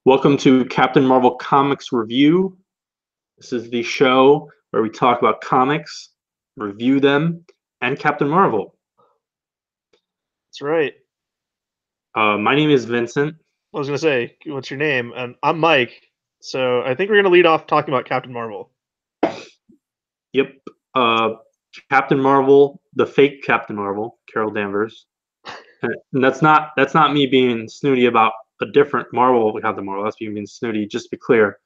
Welcome to Captain Marvel Comics Review. This is the show where we talk about comics, review them, and Captain Marvel. That's right. My name is Vincent. I was gonna say, what's your name? And I'm Mike. So I think we're gonna lead off talking about Captain Marvel. Yep. Captain Marvel, the fake Captain Marvel, Carol Danvers. And that's not me being snooty about a different Marvel Captain Marvel. That's me being snooty, just to be clear,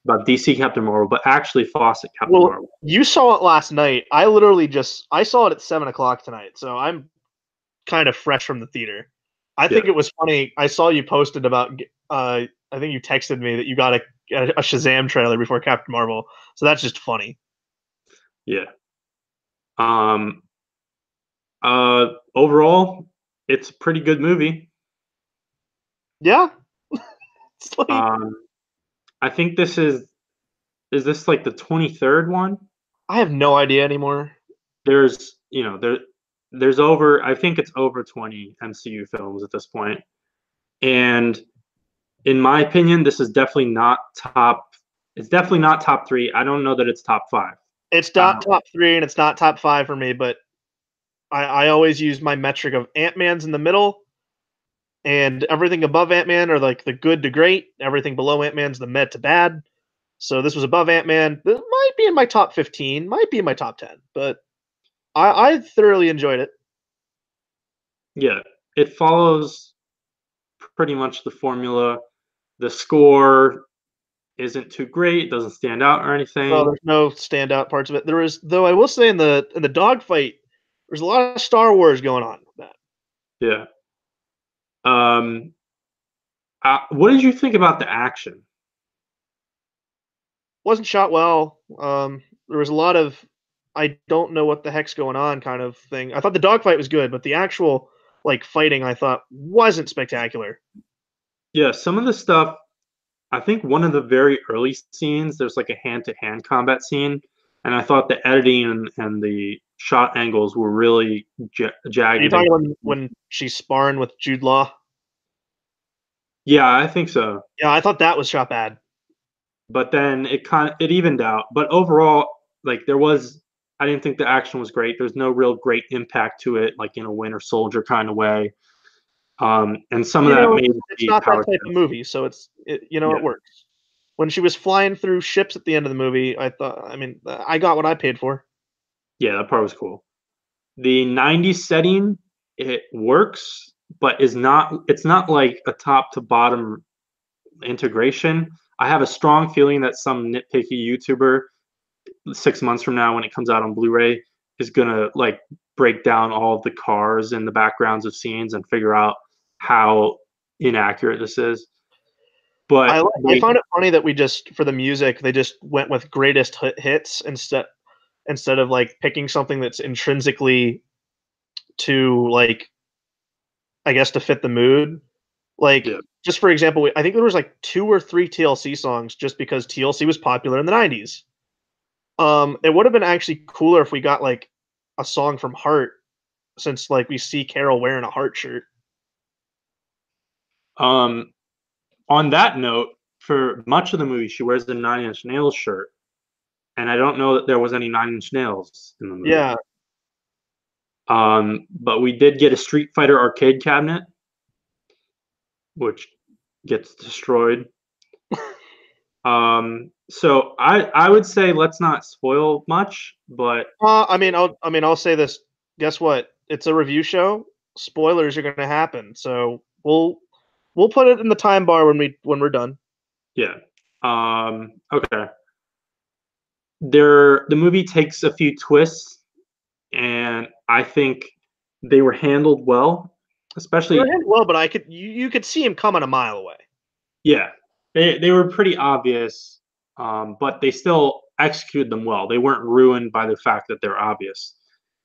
about DC Captain Marvel, but actually Fawcett Captain Marvel. You saw it last night. I saw it at 7 o'clock tonight, so I'm kind of fresh from the theater. I think it was funny. I saw you posted about. I think you texted me that you got a Shazam trailer before Captain Marvel, so that's just funny. Yeah. Overall, it's a pretty good movie. Yeah. I think this is this like the 23rd one? I have no idea anymore. There's over, I think it's over 20 MCU films at this point. And in my opinion, this is definitely not top. It's definitely not top 3. I don't know that it's top 5. It's not top 3 and it's not top 5 for me, but I always use my metric of Ant-Man's in the middle, and everything above Ant-Man are like the good to great. Everything below Ant-Man's the mid to bad. So this was above Ant-Man. It might be in my top 15, might be in my top 10, but I thoroughly enjoyed it. Yeah, it follows pretty much the formula. The score isn't too great, doesn't stand out or anything. Well, there's no standout parts of it. There is, though. I will say in the dogfight, there's a lot of Star Wars going on with that. Yeah. What did you think about the action? Wasn't shot well. There was a lot of I don't know what the heck's going on kind of thing. I thought the dogfight was good, but the actual like fighting I thought wasn't spectacular. Yeah, some of the stuff, I think one of the very early scenes, there's like a hand-to-hand combat scene, and I thought the editing and the shot angles were really jagged. Are you talking about when she's sparring with Jude Law? Yeah, I think so. Yeah, I thought that was shot bad. But then it evened out. But overall, like I didn't think the action was great. There's no real great impact to it, like in a Winter Soldier kind of way. And some of that made it's not that type of movie, so it works. When she was flying through ships at the end of the movie, I got what I paid for. Yeah, that part was cool. The 90s setting, it works, but it's not like a top to bottom integration. I have a strong feeling that some nitpicky YouTuber 6 months from now when it comes out on Blu-ray is gonna like break down all of the cars and the backgrounds of scenes and figure out how inaccurate this is. But I found it funny that we just, for the music, they just went with greatest hits instead of like picking something that's intrinsically to like, I guess, to fit the mood. Like, just for example, I think there was like 2 or 3 TLC songs just because TLC was popular in the 90s. It would have been actually cooler if we got like a song from Heart, since like we see Carol wearing a Heart shirt. On that note, for much of the movie, she wears the Nine Inch Nails shirt, and I don't know that there was any Nine Inch Nails in the movie. Yeah. But we did get a Street Fighter arcade cabinet, which gets destroyed. So I would say let's not spoil much, but I'll say this. Guess what? It's a review show. Spoilers are going to happen, so we'll put it in the time bar when we're done. Yeah. Okay. The movie takes a few twists, and I think they were handled well, especially. They were handled well, but you could see him coming a mile away. Yeah, they were pretty obvious, but they still executed them well. They weren't ruined by the fact that they're obvious.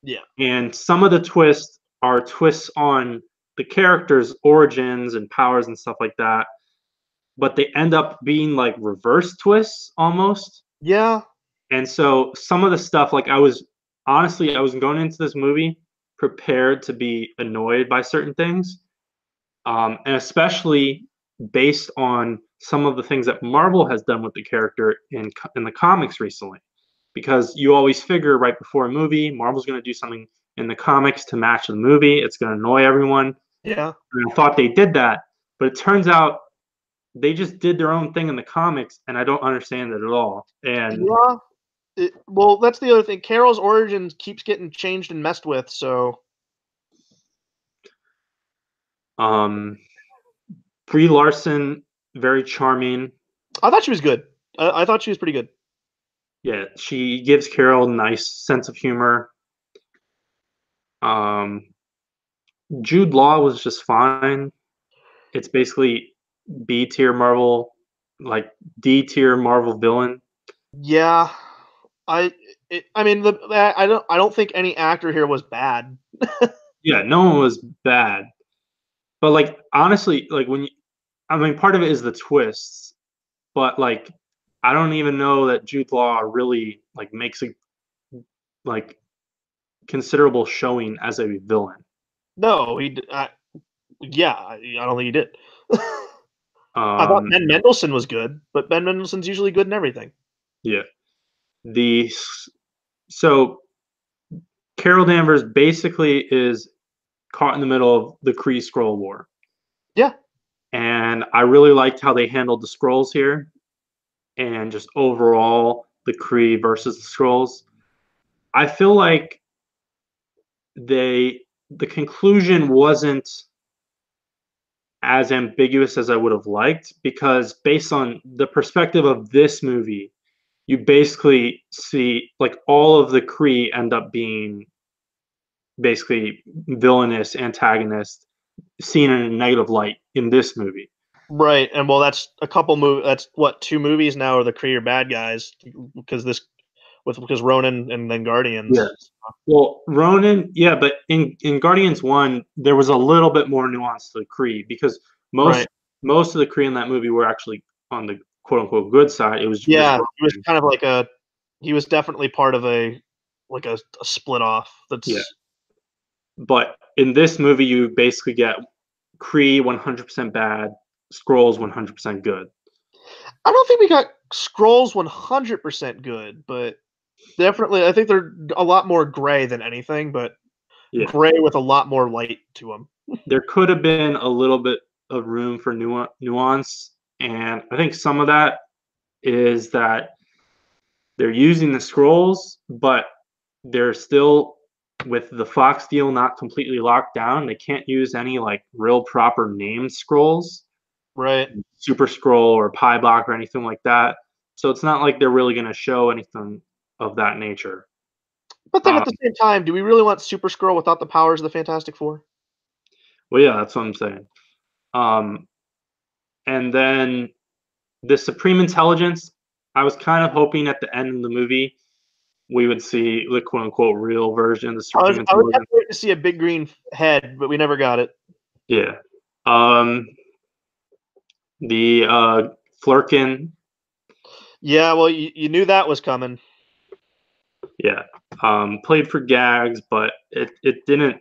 Yeah. And some of the twists are twists on the characters' origins and powers and stuff like that, but they end up being like reverse twists almost. Yeah. And so some of the stuff, like I was going into this movie prepared to be annoyed by certain things, and especially based on some of the things that Marvel has done with the character in the comics recently. Because you always figure right before a movie, Marvel's going to do something in the comics to match the movie. It's going to annoy everyone. Yeah. And I thought they did that, but it turns out they just did their own thing in the comics, and I don't understand it at all. And Yeah. Well, that's the other thing. Carol's origin keeps getting changed and messed with, so um, Brie Larson, very charming. I thought she was good. I thought she was pretty good. Yeah, she gives Carol a nice sense of humor. Um, Jude Law was just fine. It's basically B tier Marvel, like D tier Marvel villain. Yeah. I I mean, I don't think any actor here was bad. Yeah, no one was bad. But like honestly, like when you, I mean, part of it is the twists, but like I don't even know that Jude Law really like makes a like considerable showing as a villain. No, yeah, I don't think he did. I thought Um, Ben Mendelsohn was good, but Ben Mendelsohn's usually good in everything. yeah, the so Carol Danvers basically is caught in the middle of the Kree Skrull War, Yeah. and I really liked how they handled the Skrulls here, and just overall the Kree versus the Skrulls. I feel like the conclusion wasn't as ambiguous as I would have liked because based on the perspective of this movie, you basically see like all of the Kree end up being basically villainous antagonists seen in a negative light in this movie. Right, and well, that's a couple that's what, 2 movies now are the Kree are bad guys because because Ronan and then Yeah. Guardians. Well, Ronan, yeah, but in Guardians 1, there was a little bit more nuance to the Kree because most Right. most of the Kree in that movie were actually on the quote unquote good side. It was just Yeah, he was Ronan. kind of like he was definitely part of a split off Yeah. that's But in this movie, you basically get Kree 100% bad, Skrulls 100% good. I don't think we got Scrolls 100% good, but definitely I think they're a lot more gray than anything, but Yeah. gray with a lot more light to them. There could have been a little bit of room for nuance, and I think some of that is that they're using the scrolls, but they're still with the Fox deal not completely locked down. They can't use any like real proper named scrolls, Right. Super Scroll or Piebok or anything like that. So it's not like they're really going to show anything of that nature. But then Um, at the same time, do we really want Super Skrull without the powers of the Fantastic Four? well, yeah, that's what I'm saying. Um, and then the Supreme Intelligence, I was kind of hoping at the end of the movie we would see the quote unquote real version of the Supreme I was Intelligence. waiting to see a big green head, but we never got it. Yeah. Um, the Flurkin, Yeah, well, you knew that was coming. yeah. Played for gags, but it didn't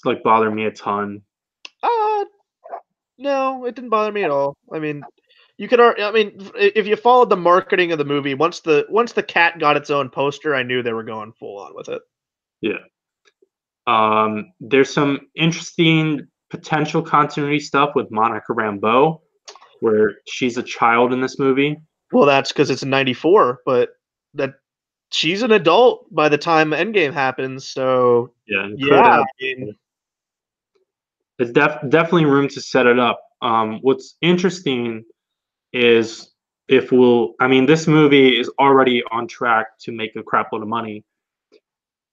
like bother me a ton. Uh, no, it didn't bother me at all. I mean, I mean, if you followed the marketing of the movie, once the cat got its own poster, I knew they were going full on with it. Yeah. There's some interesting potential continuity stuff with Monica Rambeau, where she's a child in this movie. Well, that's because it's in '94, but that she's an adult by the time Endgame happens. So Yeah, and could yeah, I have. mean, There's definitely room to set it up. What's interesting is I mean, this movie is already on track to make a crap load of money.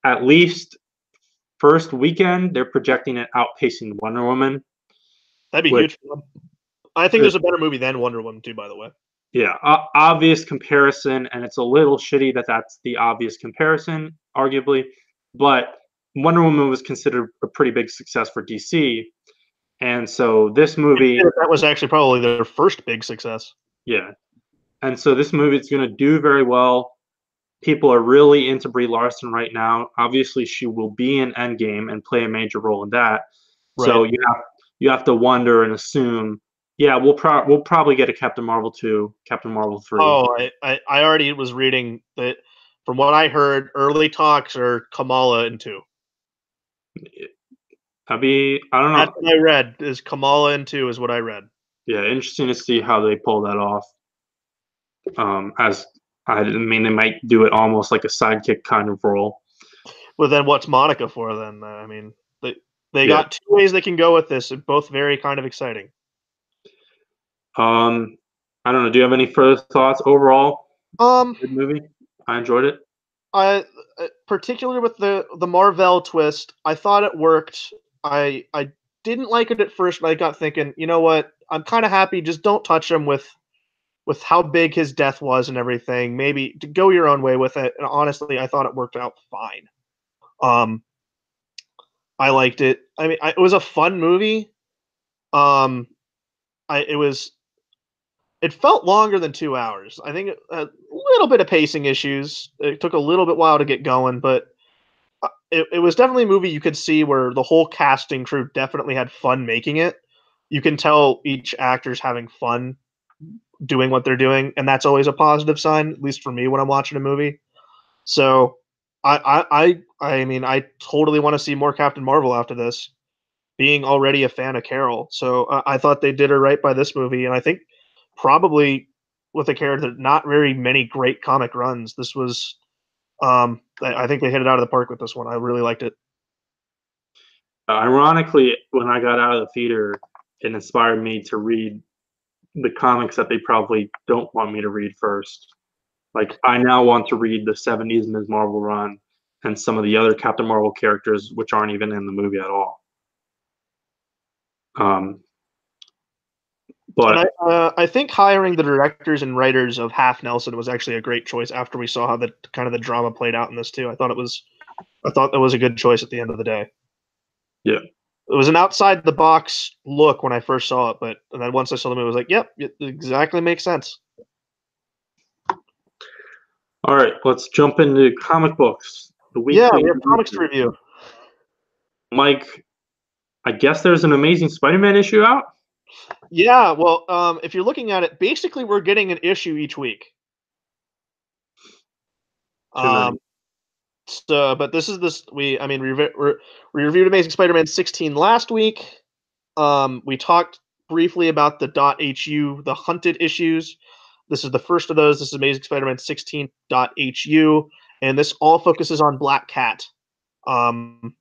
At least first weekend, they're projecting it outpacing Wonder Woman, that'd be which huge for them. I think is, there's a better movie than Wonder Woman too. By the way, yeah, obvious comparison, and it's a little shitty that that's the obvious comparison, arguably. But Wonder Woman was considered a pretty big success for DC, and so this I'd say movie, that was actually probably their first big success. yeah, and so this movie is going to do very well. People are really into Brie Larson right now. Obviously, she will be in Endgame and play a major role in that. Right. So you have to wonder and assume, Yeah, we'll probably get a Captain Marvel 2, Captain Marvel 3. Oh, I already was reading that. From what I heard, early talks are Kamala in 2. I don't That's know. what I read. Is Kamala in 2 is what I read. Yeah, interesting to see how they pull that off. As I mean, they might do it almost like a sidekick kind of role. Well, then what's Monica for then? I mean, they Yeah. got 2 ways they can go with this, and both very kind of exciting. Um, I don't know. Do you have any further thoughts overall? Um, Good movie. I enjoyed it. I particularly with the Marvel twist, I thought it worked. I didn't like it at first, but I got thinking, you know what? I'm kind of happy. Just don't touch him with how big his death was and everything. Maybe to go your own way with it. And honestly, I thought it worked out fine. Um, I liked it. I mean, it was a fun movie. Um, it was. It felt longer than 2 hours. I think a little bit of pacing issues. It took a little bit while to get going, but it was definitely a movie you could see where the whole casting crew definitely had fun making it. You can tell each actor's having fun doing what they're doing, and that's always a positive sign, at least for me when I'm watching a movie. So I mean, I totally want to see more Captain Marvel after this, being already a fan of Carol. So I thought they did her right by this movie, and I think probably with a character not very many great comic runs, this was I think they hit it out of the park with this one. I really liked it. Ironically, when I got out of the theater, it inspired me to read the comics that they probably don't want me to read first. Like, I now want to read the '70s Ms. Marvel run and some of the other Captain Marvel characters, which aren't even in the movie at all. Um, And but I think hiring the directors and writers of Half Nelson was actually a great choice after we saw how the kind of the drama played out in this too. I thought that was a good choice at the end of the day. yeah, It was an outside the box look when I first saw it, but and then once I saw the movie, I was like, "Yep, it exactly makes sense." all right, let's jump into comic books. The Yeah, weekly we have comics to review. review. Mike, I guess there's an Amazing Spider-Man issue out. Yeah, well, if you're looking at it, basically we're getting an issue each week. Too Um, many. so, but this is this we I mean we reviewed Amazing Spider-Man 16 last week. We talked briefly about the .hu, the hunted issues. This is the first of those. This is Amazing Spider-Man 16.hu, and this all focuses on Black Cat. Um,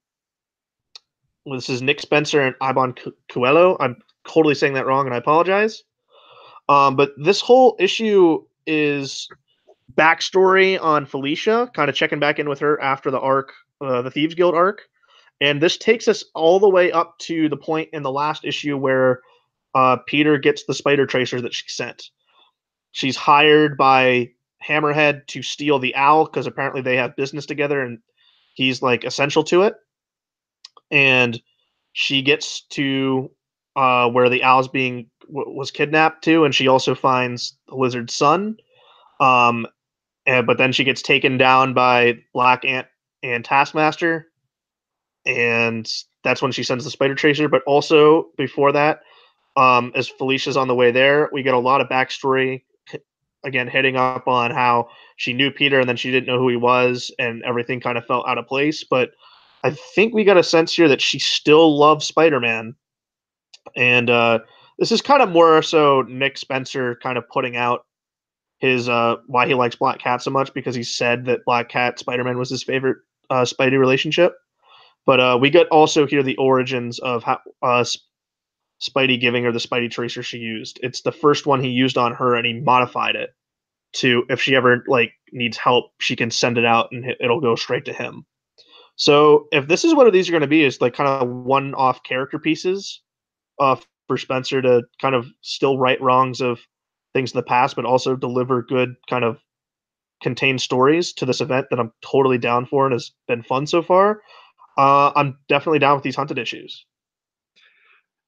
this is Nick Spencer and Ivan Coelho. I'm totally saying that wrong, and I apologize. But this whole issue is backstory on Felicia, kind of checking back in with her after the arc, the Thieves Guild arc. And this takes us all the way up to the point in the last issue where Peter gets the spider tracer that she sent. She's hired by Hammerhead to steal the owl because apparently they have business together and he's like essential to it. And she gets to where the owl's was kidnapped to, and she also finds the lizard's son. Um, but then she gets taken down by Black Ant and Taskmaster, and that's when she sends the spider tracer. But also before that, as Felicia's on the way there, we get a lot of backstory. Again, hitting up on how she knew Peter and then she didn't know who he was, and everything kind of felt out of place. But I think we got a sense here that she still loves Spider-Man, and this is kind of more so Nick Spencer kind of putting out his why he likes Black Cat so much because he said that Black Cat Spider-Man was his favorite Spidey relationship. But we get also here the origins of how Spidey giving her the Spidey tracer she used. It's the first one he used on her, and he modified it to if she ever like needs help, she can send it out and it'll go straight to him. So if this is what these are going to be, is like kind of one-off character pieces uh, for Spencer to kind of still right wrongs of things in the past, but also deliver good kind of contained stories to this event that I'm totally down for and has been fun so far. I'm definitely down with these hunted issues.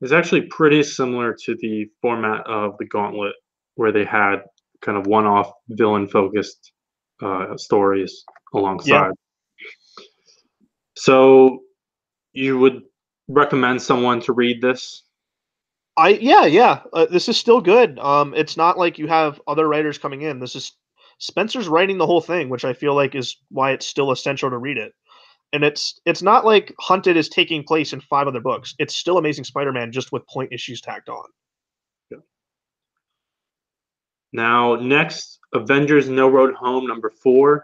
It's actually pretty similar to the format of the Gauntlet, where they had kind of one-off villain-focused stories Yeah, alongside. So you would recommend someone to read this? Yeah. This is still good. It's not like you have other writers coming in. This is Spencer's writing the whole thing, which I feel like is why it's still essential to read it. And it's not like Hunted is taking place in 5 other books. It's still Amazing Spider-Man, just with point issues tacked on. Now, next, Avengers No Road Home #4.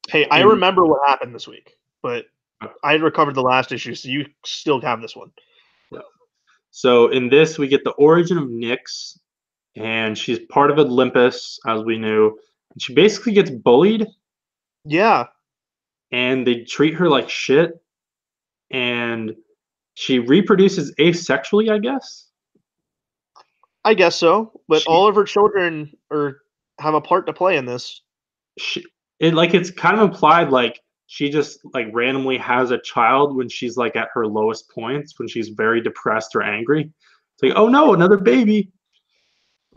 Hey, I In remember what happened this week, but I recovered the last issue, so you still have this one. So in this, we get the origin of Nyx, and she's part of Olympus, as we knew. And she basically gets bullied, Yeah, and they treat her like shit. And she reproduces asexually, I guess. I guess so. But She, all of her children have a part to play in this. it's kind of implied like she just like randomly has a child when she's like at her lowest points, when she's very depressed or angry. It's like, oh no, another baby.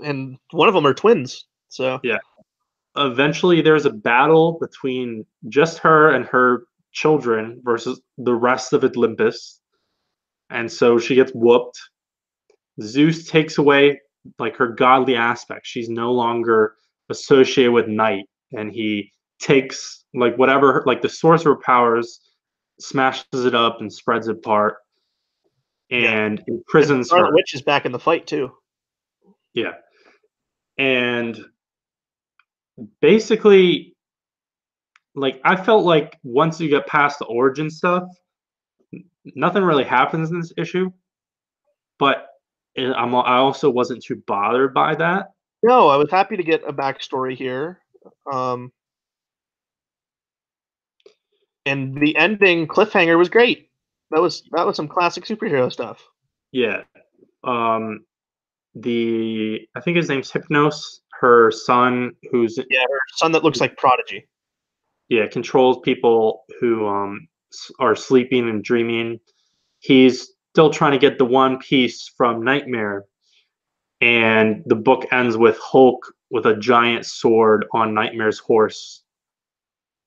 And one of them are twins. So Yeah. Eventually there's a battle between just her and her children versus the rest of Olympus. And so she gets whooped. Zeus takes away like her godly aspect. She's no longer associated with night, and he takes like whatever like the source of her powers, smashes it up and spreads it apart yeah. and And imprisons Scarlet her. Witch is back in the fight too. Yeah. And basically like I felt like once you get past the origin stuff, nothing really happens in this issue, but I also wasn't too bothered by that. No, I was happy to get a backstory here. Um, and the ending cliffhanger was great. That was some classic superhero stuff. Yeah. Um, the I think his name's Hypnos, her son, who's Yeah, her son that looks like Prodigy. yeah controls people who are sleeping and dreaming. He's still trying to get the one piece from Nightmare, and the book ends with Hulk with a giant sword on Nightmare's horse.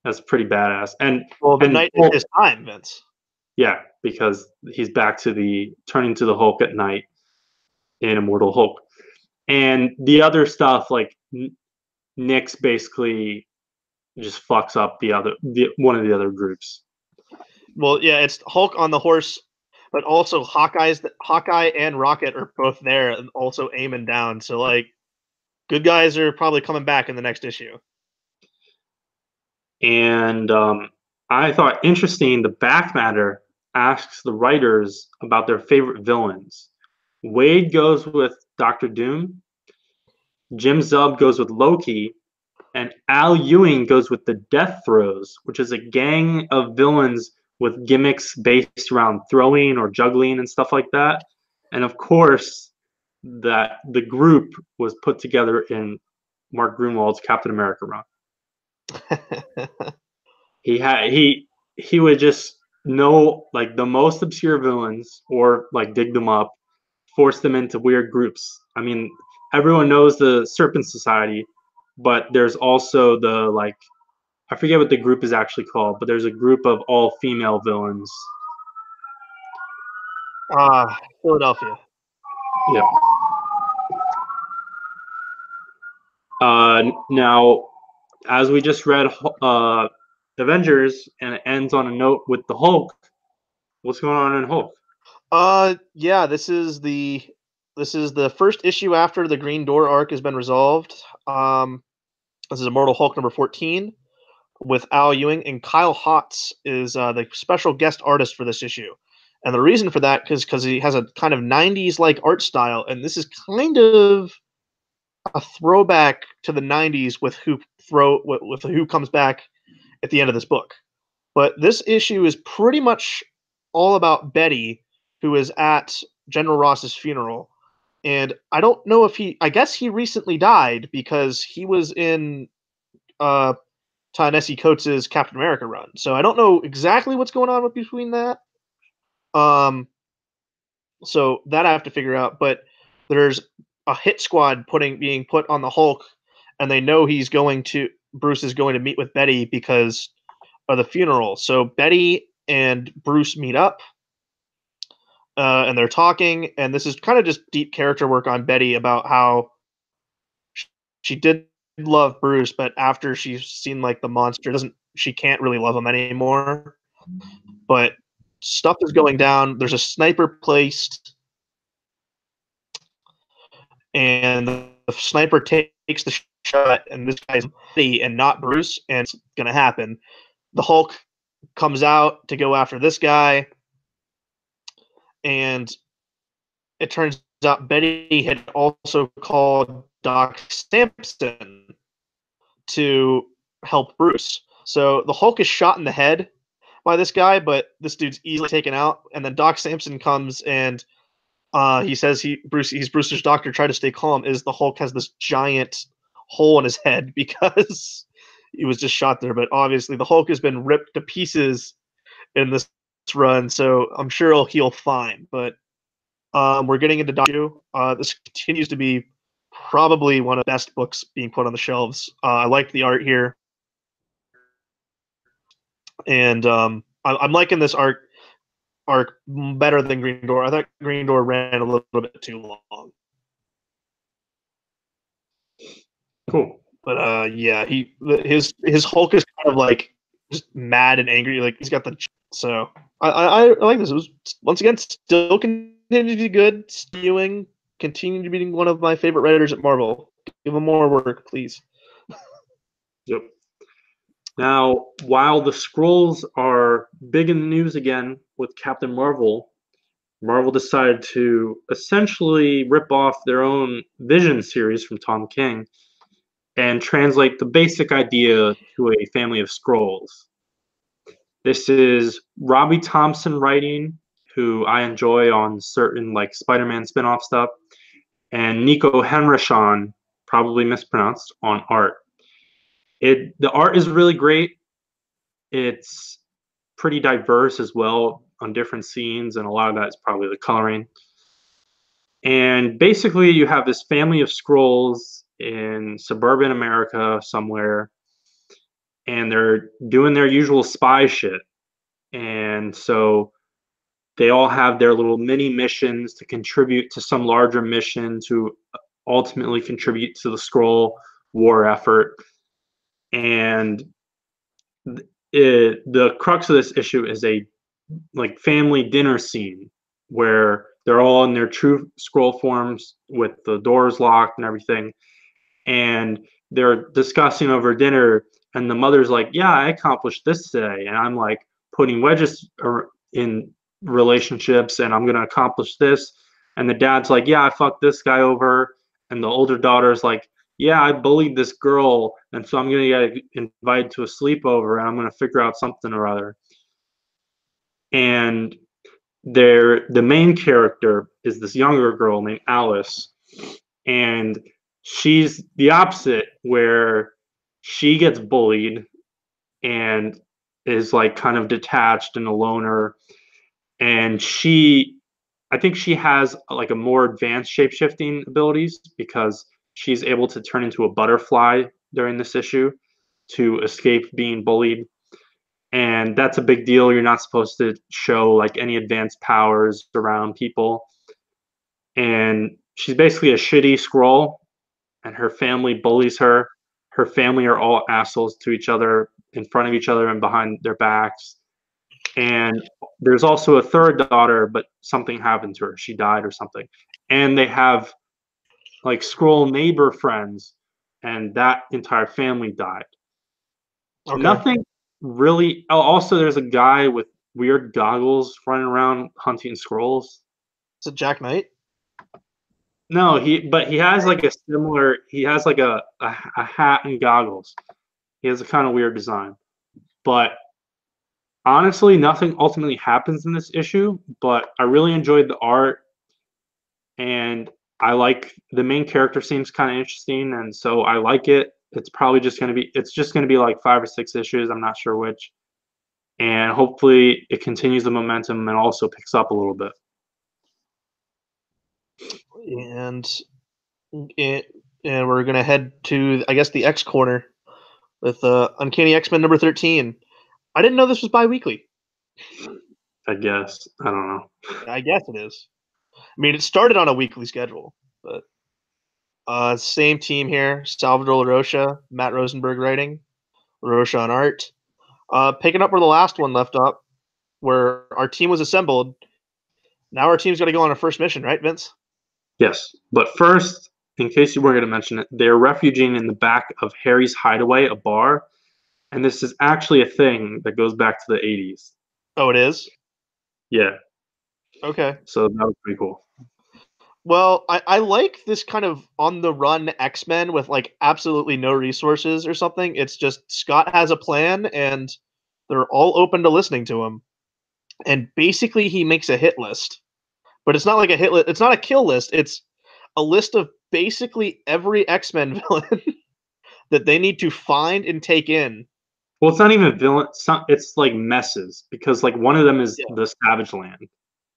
That's pretty badass. Well, the And night is Hulk, his time, Vince. yeah, because he's back to the turning to the Hulk at night in Immortal Hulk. And the other stuff like Nyx basically just fucks up the one of the other groups. Well, yeah, it's Hulk on the horse, but also Hawkeye and Rocket are both there and also aiming down. So like, good guys are probably coming back in the next issue. And I thought interesting. The back matter asks the writers about their favorite villains. Wade goes with Doctor Doom. Jim Zub goes with Loki, and Al Ewing goes with the Death Throes, which is a gang of villains with gimmicks based around throwing or juggling and stuff like that. And of course, that the group was put together in Mark Grunwald's Captain America run. He would just know like the most obscure villains or like dig them up, force them into weird groups. I mean, everyone knows the Serpent Society, but there's also the like I forget what the group is actually called, but there's a group of all female villains. Philadelphia. Yeah. Now, as we just read, Avengers, and it ends on a note with the Hulk. What's going on in Hulk? Yeah, this is the first issue after the Green Door arc has been resolved. This is Immortal Hulk #14 with Al Ewing, and Kyle Hotz is the special guest artist for this issue. And the reason for that is because he has a kind of 90s like art style, and this is kind of a throwback to the 90s with who comes back at the end of this book. But this issue is pretty much all about Betty, who is at General Ross's funeral. And I don't know if I guess he recently died because he was in uh, Ta-Nehisi Coates' Captain America run. So I don't know exactly what's going on between that. Um, so that I have to figure out. But there's a hit squad being put on the Hulk, and they know Bruce is going to meet with Betty because of the funeral. So Betty and Bruce meet up. and they're talking, and this is kind of just deep character work on Betty about how she did love Bruce, but after she's seen like the monster, doesn't she can't really love him anymore. But stuff is going down. There's a sniper placed, and the sniper takes the shot, and this guy's Betty and not Bruce, and it's gonna happen. The Hulk comes out to go after this guy, and it turns out Betty had also called Doc Samson to help Bruce. So the Hulk is shot in the head by this guy, but this dude's easily taken out. And then Doc Samson comes and he says he's Bruce's doctor. Try to stay calm. Is the Hulk has this giant hole in his head because he was just shot there. But obviously the Hulk has been ripped to pieces in this run, so I'm sure he'll heal fine. But we're getting into Doctor Who. This continues to be probably one of the best books being put on the shelves. I like the art here, and I'm liking this arc better than Green Door. I thought Green Door ran a little bit too long. Cool. But yeah, his Hulk is kind of like just mad and angry. Like he's got the so I like this. It was once again still continuing to be good. Spewing, continuing to be one of my favorite writers at Marvel. Give him more work, please. Yep. Now, while the Skrulls are big in the news again with Captain Marvel, Marvel decided to essentially rip off their own Vision series from Tom King and translate the basic idea to a family of Skrulls. This is Robbie Thompson writing, who I enjoy on certain like Spider-Man spin-off stuff, and Nico Henrichon, probably mispronounced, on art. The art is really great. It's pretty diverse as well on different scenes, and a lot of that is probably the coloring. And basically, you have this family of Skrulls in suburban America somewhere, and they're doing their usual spy shit. And so they all have their little mini missions to contribute to some larger mission to ultimately contribute to the Skrull war effort. And the crux of this issue is a like family dinner scene where they're all in their true Skrull forms with the doors locked and everything, and they're discussing over dinner, and the mother's like, yeah, I accomplished this today, and I'm like putting wedges in relationships, and I'm gonna accomplish this, and the dad's like, yeah, I fucked this guy over, and the older daughter's like, yeah, I bullied this girl, and so I'm gonna get invited to a sleepover, and I'm gonna figure out something or other. And the main character is this younger girl named Alice, and she's the opposite, where she gets bullied and is like kind of detached and a loner, and I think she has like a more advanced shape-shifting abilities because she's able to turn into a butterfly during this issue to escape being bullied. And that's a big deal. You're not supposed to show like any advanced powers around people. And she's basically a shitty Skrull, and her family bullies her. Her family are all assholes to each other in front of each other and behind their backs. And there's also a third daughter, but something happened to her. She died or something. And they have like Skrull neighbor friends, and that entire family died. Okay. Nothing really. Oh, also, there's a guy with weird goggles running around hunting Skrulls. Is it Jack Knight? No, but he has like a similar. He has like a hat and goggles. He has a kind of weird design, but honestly, nothing ultimately happens in this issue. But I really enjoyed the art, and I like the main character seems kind of interesting, and so I like it. It's probably just gonna be. It's just gonna be like 5 or 6 issues. I'm not sure which, and hopefully it continues the momentum and also picks up a little bit. And and we're gonna head to I guess the X corner with Uncanny X-Men number 13. I didn't know this was bi-weekly. I guess. I don't know. I guess it is. I mean, it started on a weekly schedule, but same team here: Salvador LaRocha, Matt Rosenberg writing, LaRocha on art. Picking up where the last one left up, where our team was assembled. Now our team's got to go on a first mission, right, Vince? Yes. But first, in case you weren't going to mention it, they're refuging in the back of Harry's Hideaway, a bar. And this is actually a thing that goes back to the 80s. Oh, it is? Yeah. Okay. So that was pretty cool. Well, I like this kind of on the run X-Men with like absolutely no resources or something. It's just Scott has a plan and they're all open to listening to him. And basically he makes a hit list. But it's not like a hit list, it's not a kill list. It's a list of basically every X-Men villain that they need to find and take in. Well, it's not even villain. It's like messes because like one of them is Yeah. the Savage Land. Like I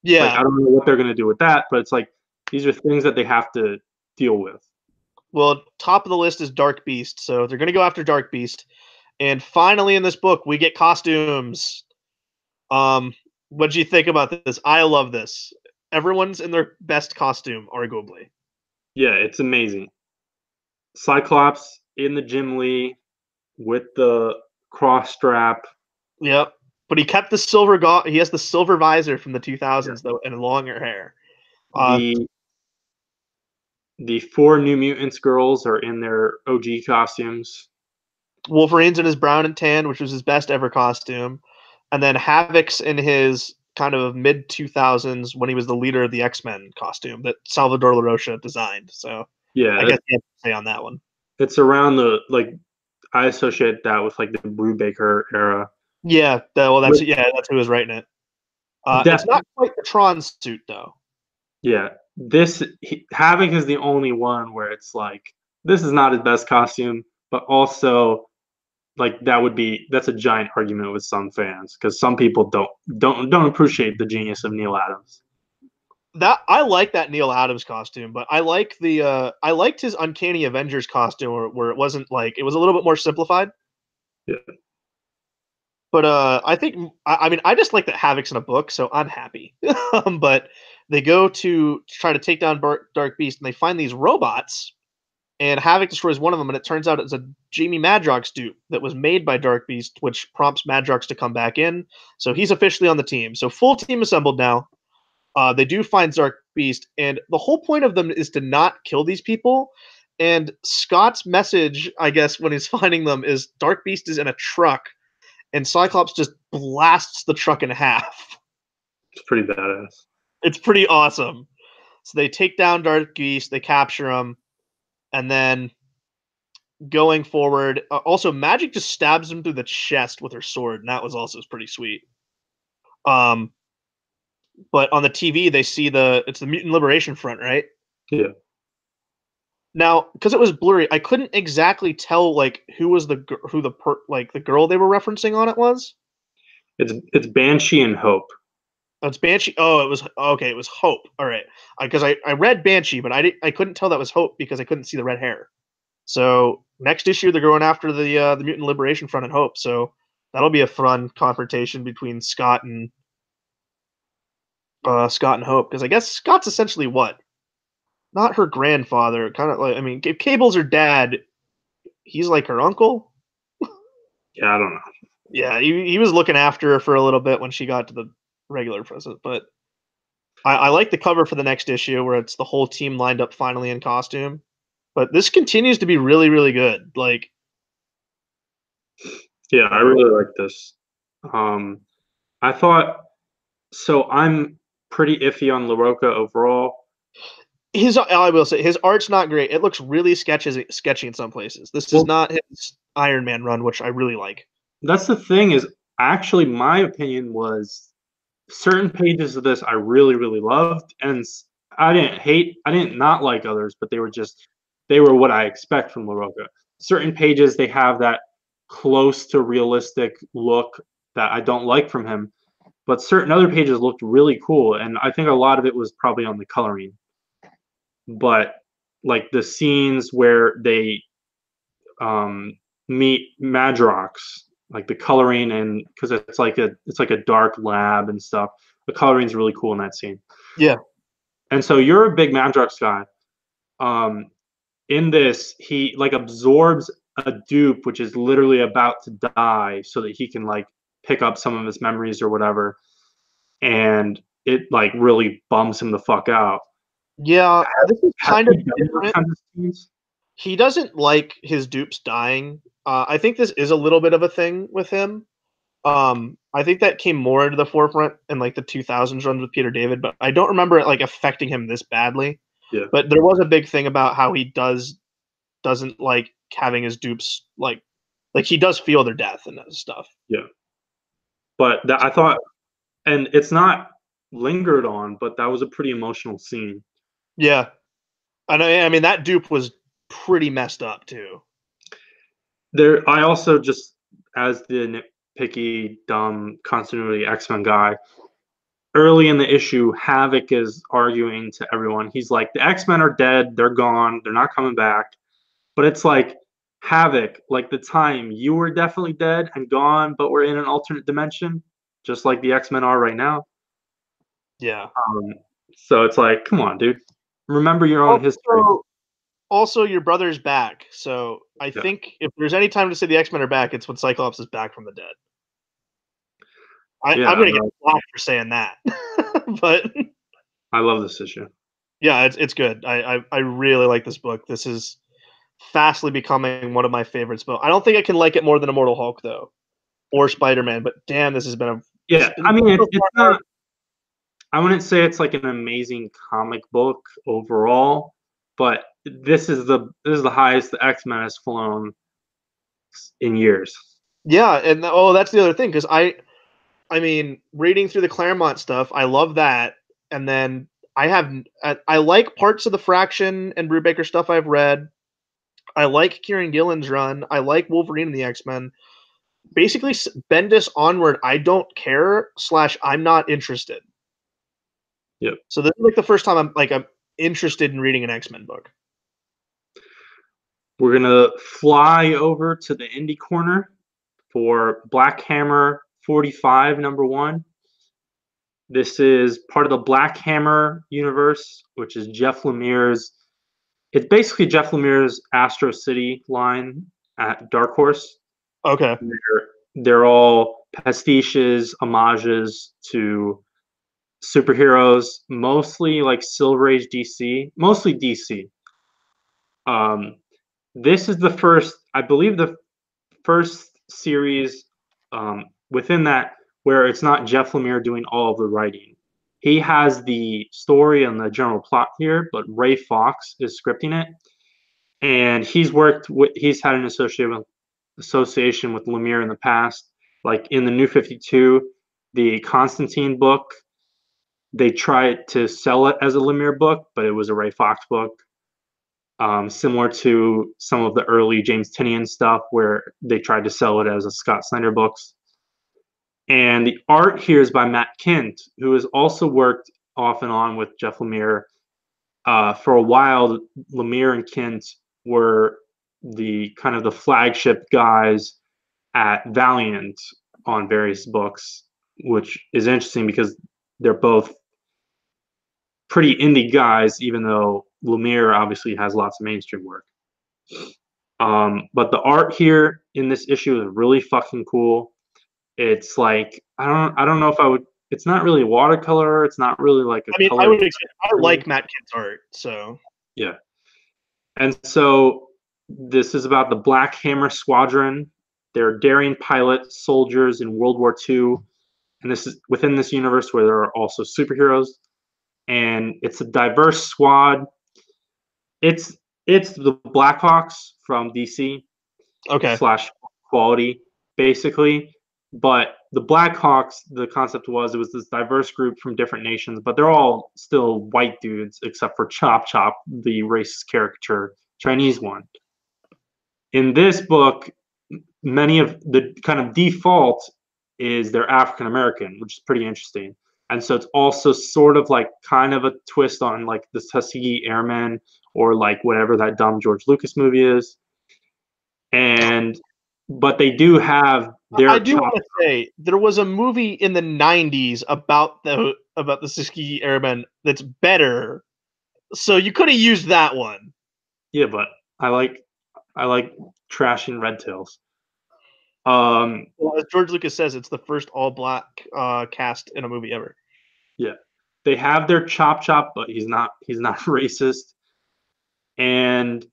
Yeah. don't know what they're gonna do with that, but it's like these are things that they have to deal with. Well, top of the list is Dark Beast. So they're going to go after Dark Beast. And finally in this book we get costumes. Um, what do you think about this? I love this. Everyone's in their best costume, arguably. Yeah, it's amazing. Cyclops in the Jim Lee with the cross strap. Yep. But he kept the silver he has the silver visor from the Yeah. 2000s though, and longer hair. Uh, The the four New Mutants girls are in their OG costumes. Wolverine's in his brown and tan, which was his best ever costume, and then Havoc's in his kind of mid 2000s when he was the leader of the X-Men costume that Salvador LaRocha designed. So Yeah, I guess you have to say on that one. it's around the like I associate that with like the Brubaker era. Yeah, well, With that's who was writing it. It's def- not quite the Tron suit though. yeah, Havoc is the only one where it's like this is not his best costume, but also like that's a giant argument with some fans because some people don't appreciate the genius of Neil Adams. That I like that Neil Adams costume, but I liked his Uncanny Avengers costume where it wasn't like it was a little bit more simplified. Yeah. But I think I mean I just like that Havoc's in a book, so I'm happy. But they go to try to take down Dark Beast, and they find these robots, and Havoc destroys one of them, and it turns out it's a Jamie Madrox dupe that was made by Dark Beast, which prompts Madrox to come back in. So he's officially on the team. So full team assembled now. They do find Dark Beast, and the whole point of them is to not kill these people. And Scott's message, I guess, when he's finding them is Dark Beast is in a truck, and Cyclops just blasts the truck in half. It's pretty badass. It's pretty awesome. So they take down Dark Beast, they capture him, and then going forward, also Magic just stabs him through the chest with her sword, and that was also pretty sweet. Um, but on the TV, they see it's the Mutant Liberation Front, right? Yeah. Now, because it was blurry, I couldn't exactly tell like who was the girl they were referencing on it was. It's Banshee and Hope. Oh, it's Banshee. Oh, it was okay. It was Hope. All right, because I read Banshee, but I couldn't tell that was Hope because I couldn't see the red hair. So next issue they're going after the Mutant Liberation Front and Hope. So that'll be a fun confrontation between Scott and Hope, because I guess Scott's essentially what? Not her grandfather. Kind of like I mean, if Cable's her dad, he's like her uncle. Yeah, I don't know. Yeah, he was looking after her for a little bit when she got to the regular present, but I like the cover for the next issue where it's the whole team lined up finally in costume. But this continues to be really, really good. Like, Yeah, I really like this. Um, I thought so. I'm pretty iffy on LaRocca overall. I will say his art's not great. It looks really sketchy in some places. This is Well, not his Iron Man run, which I really like. that's the thing is actually my opinion was certain pages of this I really loved, and I didn't not like others, but they were what I expect from LaRocca. Certain pages they have that close to realistic look that I don't like from him, but certain other pages looked really cool, and I think a lot of it was probably on the coloring. But like the scenes where they meet Madrox like the coloring, and because it's like a dark lab and stuff. The coloring's really cool in that scene. Yeah. And so you're a big Madrox guy. Um, in this, he like absorbs a dupe which is literally about to die, so that he can like pick up some of his memories or whatever, and it like really bums him the fuck out. Yeah, this is Have kind you of done those different. kinds of scenes? He doesn't like his dupes dying. I think this is a little bit of a thing with him. I think that came more into the forefront in like the 2000s runs with Peter David, but I don't remember it like affecting him this badly. Yeah, But there was a big thing about how he doesn't like having his dupes like he does feel their death and that stuff. yeah. But that, I thought, and it's not lingered on, but that was a pretty emotional scene. Yeah, I mean that dupe was pretty messed up too. There, I also just, as the nitpicky, dumb continuity X-Men guy, early in the issue, Havoc is arguing to everyone. He's like, the X-Men are dead, they're gone, they're not coming back. But it's like, Havoc, like the time you were definitely dead and gone, but we're in an alternate dimension, just like the X-Men are right now. Yeah. Um, so it's like, come on, dude. Remember your own history. Also, your brother's back. So I Yeah, think if there's any time to say the X-Men are back, it's when Cyclops is back from the dead. yeah, I'm gonna get flack for saying that, but I love this issue. yeah, it's good. I really like this book. This is fastly becoming one of my favorites. But I don't think I can like it more than Immortal Hulk though, or Spider Man. But damn, this has been a Yeah, been I mean, so it's far. not. I wouldn't say it's like an amazing comic book overall, but this is the highest the X-Men has flown in years. Yeah, and that's the other thing because I mean, reading through the Claremont stuff, I love that, and then I like parts of the Fraction and Brubaker stuff I've read. I like Kieran Gillen's run. I like Wolverine and the X-Men. Basically, Bendis onward, I don't care / I'm not interested. Yep. So this is like the first time I'm interested in reading an X-Men book. We're gonna fly over to the indie corner for Black Hammer 45 #1. This is part of the Black Hammer universe, which is Jeff Lemire's. It's basically Jeff Lemire's Astro City line at Dark Horse. Okay. They're all pastiches, homages to superheroes, mostly like Silver Age DC, mostly DC. Um, this is the first, I believe, the first series within that where it's not Jeff Lemire doing all of the writing. He has the story and the general plot here, but Ray Fox is scripting it, and he's had an association with Lemire in the past. Like in the New 52, the Constantine book, they tried to sell it as a Lemire book, but it was a Ray Fox book. Similar to some of the early James Tynion stuff, where they tried to sell it as a Scott Snyder books. And the art here is by Matt Kindt, who has also worked off and on with Jeff Lemire. For a while, Lemire and Kindt were the kind of the flagship guys at Valiant on various books, which is interesting because they're both pretty indie guys, even though Lemire obviously has lots of mainstream work. But the art here in this issue is really fucking cool. It's like I don't know if I would. It's not really watercolor. It's not really like a I mean, color. I like Matt Kidd's art, so Yeah, and so this is about the Black Hammer Squadron. They're daring pilot soldiers in World War II, and this is within this universe where there are also superheroes, and it's a diverse squad. It's it's the Blackhawks from DC okay. slash quality, basically. But the Blackhawks, the concept was it was this diverse group from different nations, but they're all still white dudes except for Chop Chop, the racist caricature Chinese one. In this book, many of the kind of default is they're African American, which is pretty interesting. And so it's also sort of like kind of a twist on like the Tuskegee Airmen or like whatever that dumb George Lucas movie is. And but they do have I They're do want chopped. to say there was a movie in the '90s about the Tuskegee Airmen that's better. So you could have used that one. Yeah, but I like trashing red tails. Um, Well, as George Lucas says, it's the first all black cast in a movie ever. yeah, they have their chop chop, but he's not racist, and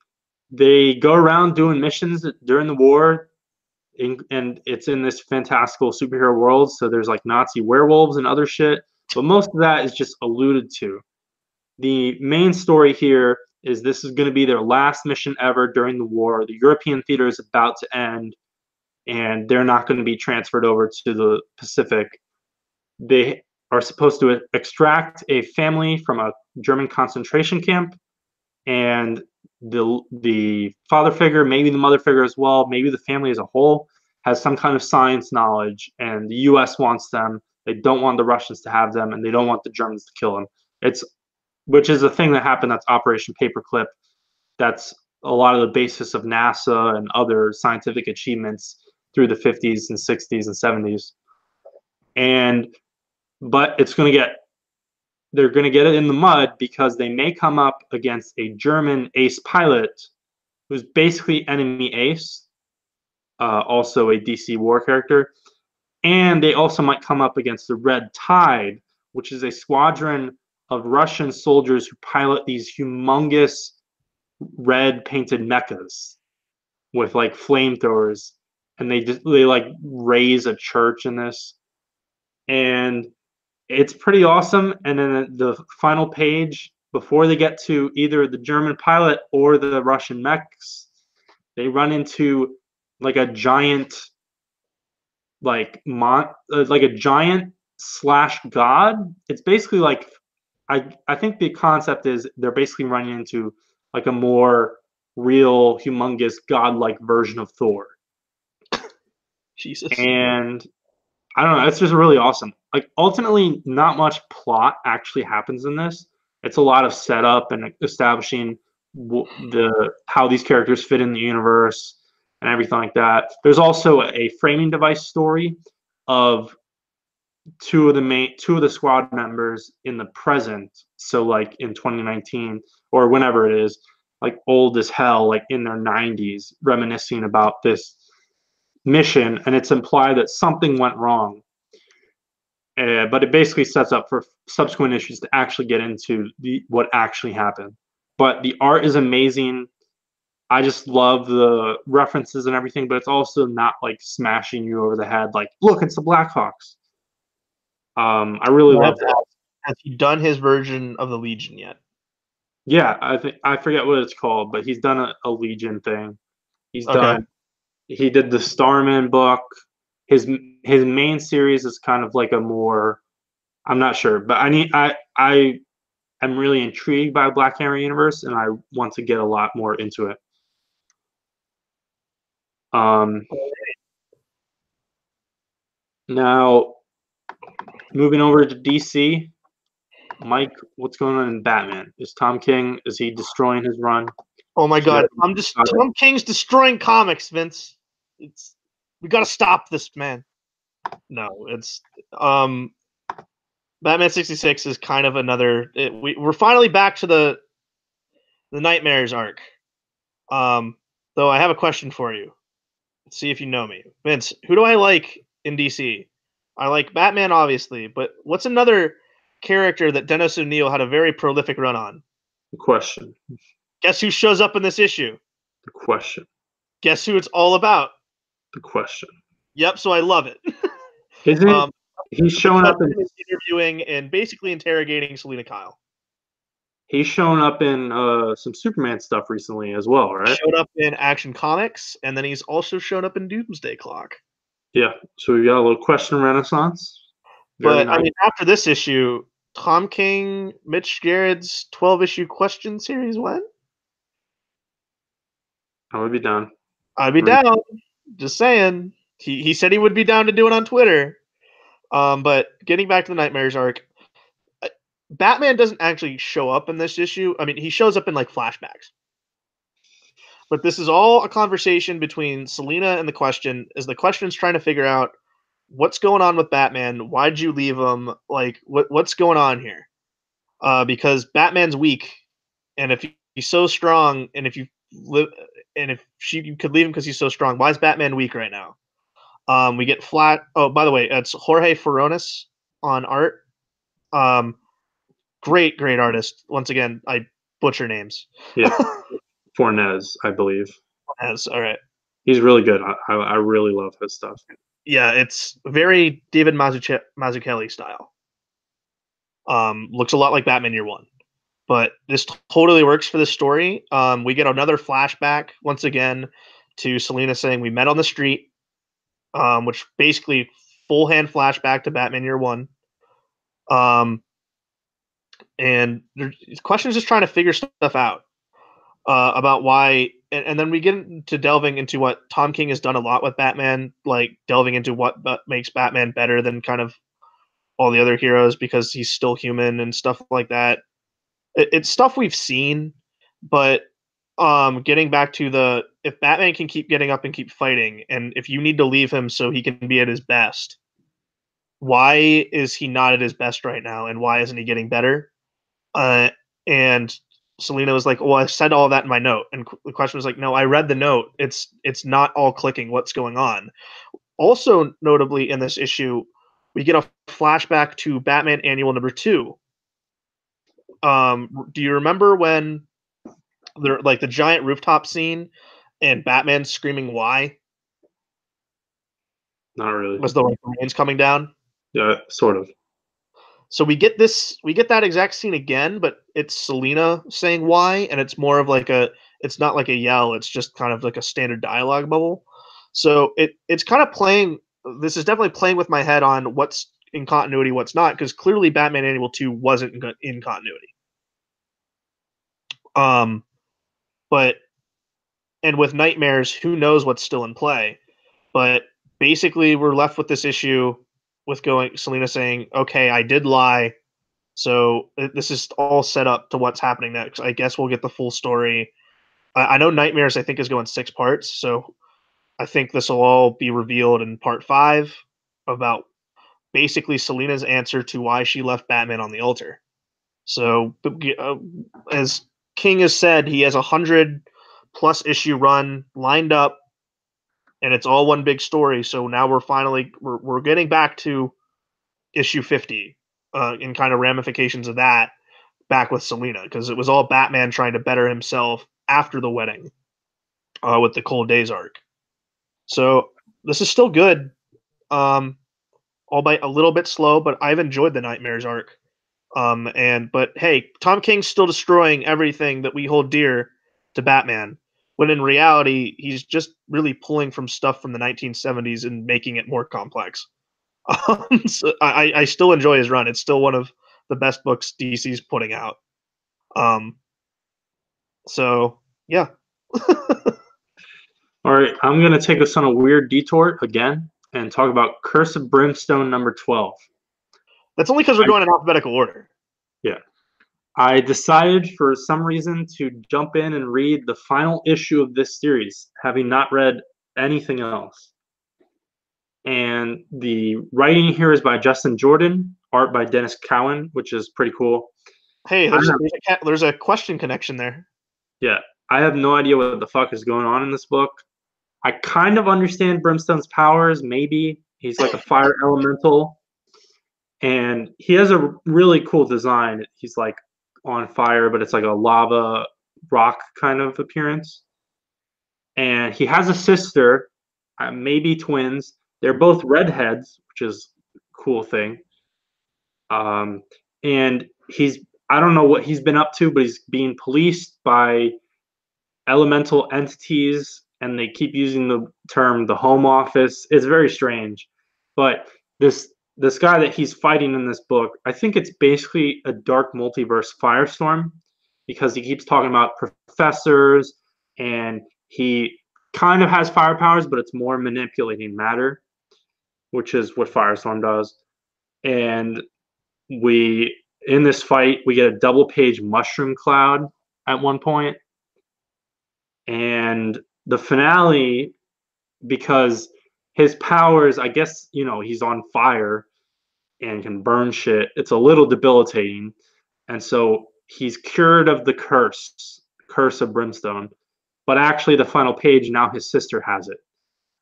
they go around doing missions during the war. And it's in this fantastical superhero world, so there's like Nazi werewolves and other shit, but most of that is just alluded to. The main story here is this is going to be their last mission ever during the war. The European theater is about to end, and they're not going to be transferred over to the Pacific. They are supposed to extract a family from a German concentration camp, and the father figure, maybe the mother figure as well, maybe the family as a whole, has some kind of science knowledge, and the U.S. wants them. They don't want the Russians to have them, and they don't want the Germans to kill them. It's which is a thing that happened. That's Operation Paperclip. That's a lot of the basis of NASA and other scientific achievements through the 50s and 60s and 70s. And but it's going to get they're going to get it in the mud because they may come up against a German ace pilot who's basically enemy ace, also a DC war character. And they also might come up against the Red Tide, which is a squadron of Russian soldiers who pilot these humongous red painted mechas with like flamethrowers, and they like raise a church in this, and it's pretty awesome. And then the final page, before they get to either the German pilot or the Russian mechs, they run into like a giant, like a giant slash god. It's basically like I think the concept is they're basically running into like a more real, humongous, godlike version of Thor. Jesus. And I don't know, it's just really awesome. Like ultimately, not much plot actually happens in this. It's a lot of setup and establishing the how these characters fit in the universe and everything like that. There's also a framing device story of two of the squad members in the present, so like in 2019 or whenever it is, like old as hell, like in their 90s, reminiscing about this mission, and it's implied that something went wrong. But it basically sets up for subsequent issues to actually get into what actually happened. But the art is amazing. I just love the references and everything, but it's also not like smashing you over the head like, look, it's the Blackhawks. I really love that. Has he done his version of the Legion yet? Yeah, I think I forget what it's called, but he's done a Legion thing. He's Okay. done. He did the Starman book. His main series is kind of like a more. I'm not sure, but I am really intrigued by Black Hammer universe, and I want to get a lot more into it. Um, Now moving over to DC, Mike, what's going on in Batman? Is Tom King, is he destroying his run? Oh my Is he god, already started? Tom King's destroying comics, Vince. It's we got to stop this man. No, it's um Batman 66 is kind of another we're finally back to the Nightmares arc. Though I have a question for you. Let's see if you know me. Vince, who do I like in DC? I like Batman obviously, but what's another character that Dennis O'Neil had a very prolific run on? The question. Guess who shows up in this issue? The question. Guess who it's all about? The question. Yep, so I love it. Isn't um, he's showing because up in he was interviewing and basically interrogating Selena Kyle. he's shown up in some Superman stuff recently as well, right? Showed up in Action Comics, and then he's also shown up in Doomsday Clock. Yeah. So we got a little question renaissance. Very But I nice. mean, after this issue, Tom King, Mitch Garrett's 12-issue question series, when? I would be down. I'd be down. Just saying. He said he would be down to do it on Twitter. But getting back to the Nightmares arc, Batman doesn't actually show up in this issue. I mean, he shows up in like flashbacks. But this is all a conversation between Selina and the Question, as the Question's trying to figure out what's going on with Batman. Why'd you leave him? Like, what's going on here? Because Batman's weak, and if he's so strong, and if you live, and if she could leave him because he's so strong, why is Batman weak right now? We get flat. Oh, by the way, it's Jorge Feronis on art. Um, great artist. Once again, I butcher names. Yeah, Fornez, I believe. As all right. He's really good. I really love his stuff. Yeah, it's very David Mazzucchelli style. Looks a lot like Batman Year One, but this totally works for the story. We get another flashback once again to Selina saying we met on the street, which basically full hand flashback to Batman Year One. And the question is just trying to figure stuff out about why, and then we get into delving into what Tom King has done a lot with Batman, like delving into what makes Batman better than kind of all the other heroes because he's still human and stuff like that. It's stuff we've seen, but getting back to the if Batman can keep getting up and keep fighting, and if you need to leave him so he can be at his best, why is he not at his best right now, and why isn't he getting better? And Selina was like, "Well, I said all that in my note." And the question was like, "No, I read the note. It's not all clicking. What's going on?" Also, notably in this issue, we get a flashback to Batman Annual #2. Do you remember when they're like the giant rooftop scene and Batman screaming "Why" Not really. was the like, rain's coming down? Yeah, sort of. So we get that exact scene again, but it's Selina saying "Why," and it's more of like it's not like a yell, it's just kind of like a standard dialogue bubble. So it's kind of playing. This is definitely playing with my head on what's in continuity, what's not, because clearly Batman Annual 2 wasn't in continuity. Um, but and with Nightmares, who knows what's still in play? But basically, we're left with this issue with going Selina saying, "Okay, I did lie." So this is all set up to what's happening next. I guess we'll get the full story. I know Nightmares, I think, is going 6 parts. So I think this will all be revealed in part 5 about basically Selina's answer to why she left Batman on the altar. So as King has said, he has 100+ issue run lined up, and it's all one big story. So now we're getting back to issue 50 in kind of ramifications of that back with Selina, because it was all Batman trying to better himself after the wedding with the Cold Days arc. So this is still good, albeit a little bit slow, but I've enjoyed the Nightmares arc. But hey, Tom King's still destroying everything that we hold dear to Batman, when in reality he's just really pulling from stuff from the 1970s and making it more complex. So I still enjoy his run. It's still one of the best books DC's putting out. So yeah. All right, I'm gonna take us on a weird detour again and talk about Curse of Brimstone #12. That's only because we're going in alphabetical order. Yeah. I decided for some reason to jump in and read the final issue of this series, having not read anything else. And the writing here is by Justin Jordan, art by Dennis Cowan, which is pretty cool. Hey, there's a question connection there. Yeah, I have no idea what the fuck is going on in this book. I kind of understand Brimstone's powers, maybe. He's like a fire elemental. And he has a really cool design. He's like on fire, but it's like a lava rock kind of appearance. And he has a sister, maybe twins. They're both redheads, which is a cool thing. And I don't know what he's been up to, but he's being policed by elemental entities, and they keep using the term the home office. It's very strange. But this guy that he's fighting in this book, I think it's basically a dark multiverse firestorm, because he keeps talking about professors, and he kind of has fire powers, but it's more manipulating matter, which is what Firestorm does. And in this fight, we get a double page mushroom cloud at one point. And the finale, because his powers, I guess, he's on fire and can burn shit. It's a little debilitating. And so he's cured of the curse of brimstone. But actually, the final page, now his sister has it.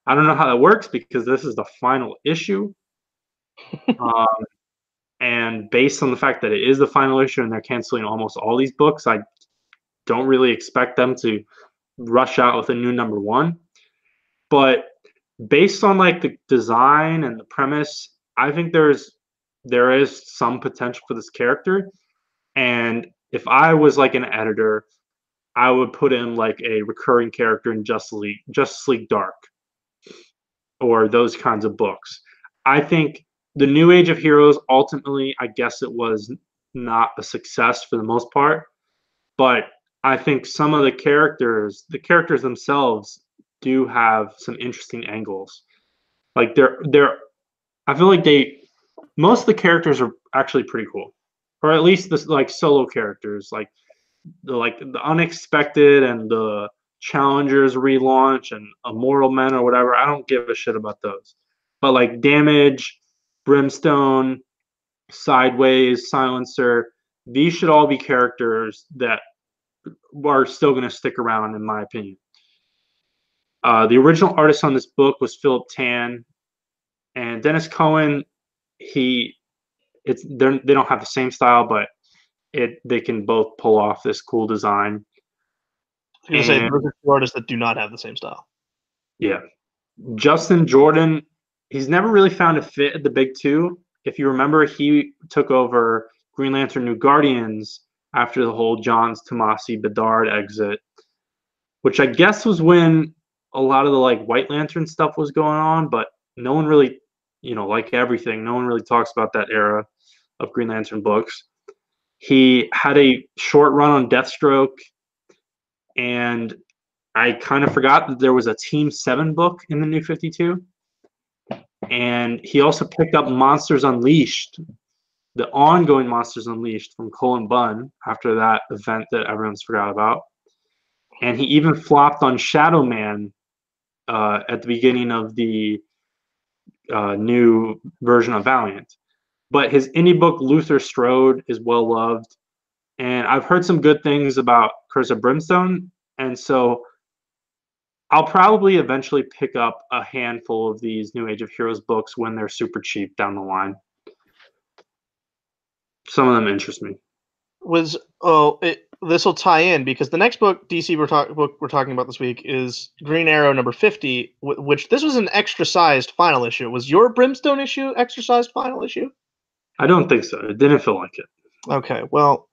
I don't know how that works because this is the final issue. Um, and based on the fact that it is the final issue and they're canceling almost all these books, I don't really expect them to rush out with a new number one. But based on like the design and the premise, I think there is some potential for this character. And if I was like an editor, I would put in like a recurring character in Justice League Dark, or those kinds of books. I think the New Age of Heroes, ultimately, I guess it was not a success for the most part, but I think some of the characters themselves, do have some interesting angles. Like I feel like most of the characters are actually pretty cool, or at least the like solo characters, like the unexpected and the challengers relaunch and immortal men or whatever. I don't give a shit about those, but like damage, brimstone, sideways, silencer, these should all be characters that are still going to stick around, in my opinion. The original artist on this book was Philip Tan, and Dennis Cohen. He they don't have the same style, but they can both pull off this cool design. I was going to say, those are two artists that do not have the same style. Yeah. Justin Jordan, he's never really found a fit at the big two. If you remember, he took over Green Lantern New Guardians after the whole Johns Tomasi Bedard exit, which I guess was when a lot of the like White Lantern stuff was going on, but no one really, like everything, no one really talks about that era of Green Lantern books. He had a short run on Deathstroke, and I kind of forgot that there was a Team 7 book in the New 52. And he also picked up Monsters Unleashed, the ongoing Monsters Unleashed from Cullen Bunn after that event that everyone's forgot about. And he even flopped on Shadow Man at the beginning of the new version of Valiant. But his indie book, Luther Strode, is well loved. And I've heard some good things about Curse of Brimstone. And so I'll probably eventually pick up a handful of these New Age of Heroes books when they're super cheap down the line. Some of them interest me. This will tie in because the next book book we're talking about this week is Green Arrow number 50, which this was an extra-sized final issue. Was your Brimstone issue extra-sized final issue? I don't think so. It didn't feel like it. Okay, well,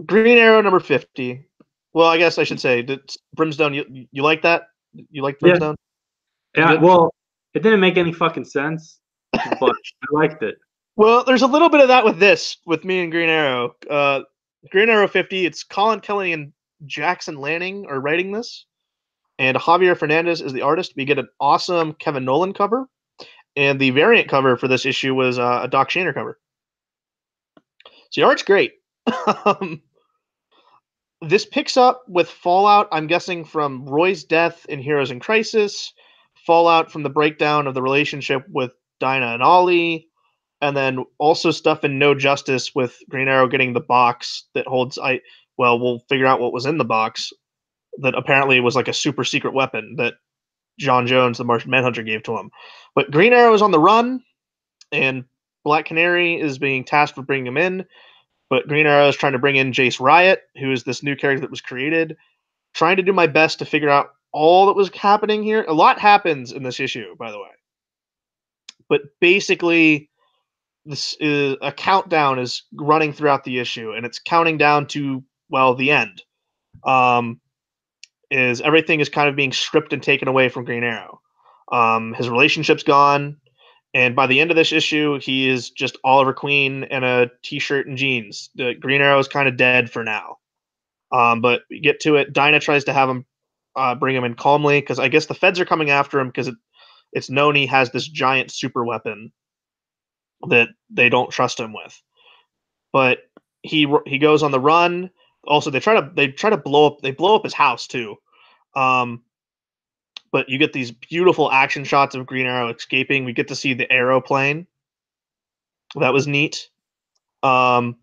Green Arrow number 50. Well, I guess I should say, Brimstone, you like that? You like Brimstone? Yeah, well, it didn't make any fucking sense, but I liked it. Well, there's a little bit of that with me and Green Arrow. Green Arrow 50, it's Colin Kelly and Jackson Lanning are writing this, and Javier Fernandez is the artist. We get an awesome Kevin Nolan cover, and the variant cover for this issue was a Doc Shaner cover. So the art's great. This picks up with fallout, I'm guessing, from Roy's death in Heroes in Crisis, fallout from the breakdown of the relationship with Dinah and Ollie, and then also stuff in No Justice with Green Arrow getting the box that holds we'll figure out what was in the box that apparently was like a super secret weapon that John Jones, the Martian Manhunter, gave to him. But Green Arrow is on the run, and Black Canary is being tasked with bringing him in. But Green Arrow is trying to bring in Jace Riot, who is this new character that was created. Trying to do my best to figure out all that was happening here. A lot happens in this issue, by the way. But basically, this is a countdown is running throughout the issue, and it's counting down to, well, the end. Is everything is kind of being stripped and taken away from Green Arrow. His relationship's gone. And by the end of this issue, he is just Oliver Queen in a t-shirt and jeans. The Green Arrow is kind of dead for now. But we get to it. Dinah tries to have him bring him in calmly because I guess the feds are coming after him because it's known he has this giant super weapon that they don't trust him with. But he goes on the run. also they try to blow up his house too. Um, but you get these beautiful action shots of Green Arrow escaping. We get to see the aeroplane. That was neat. Um,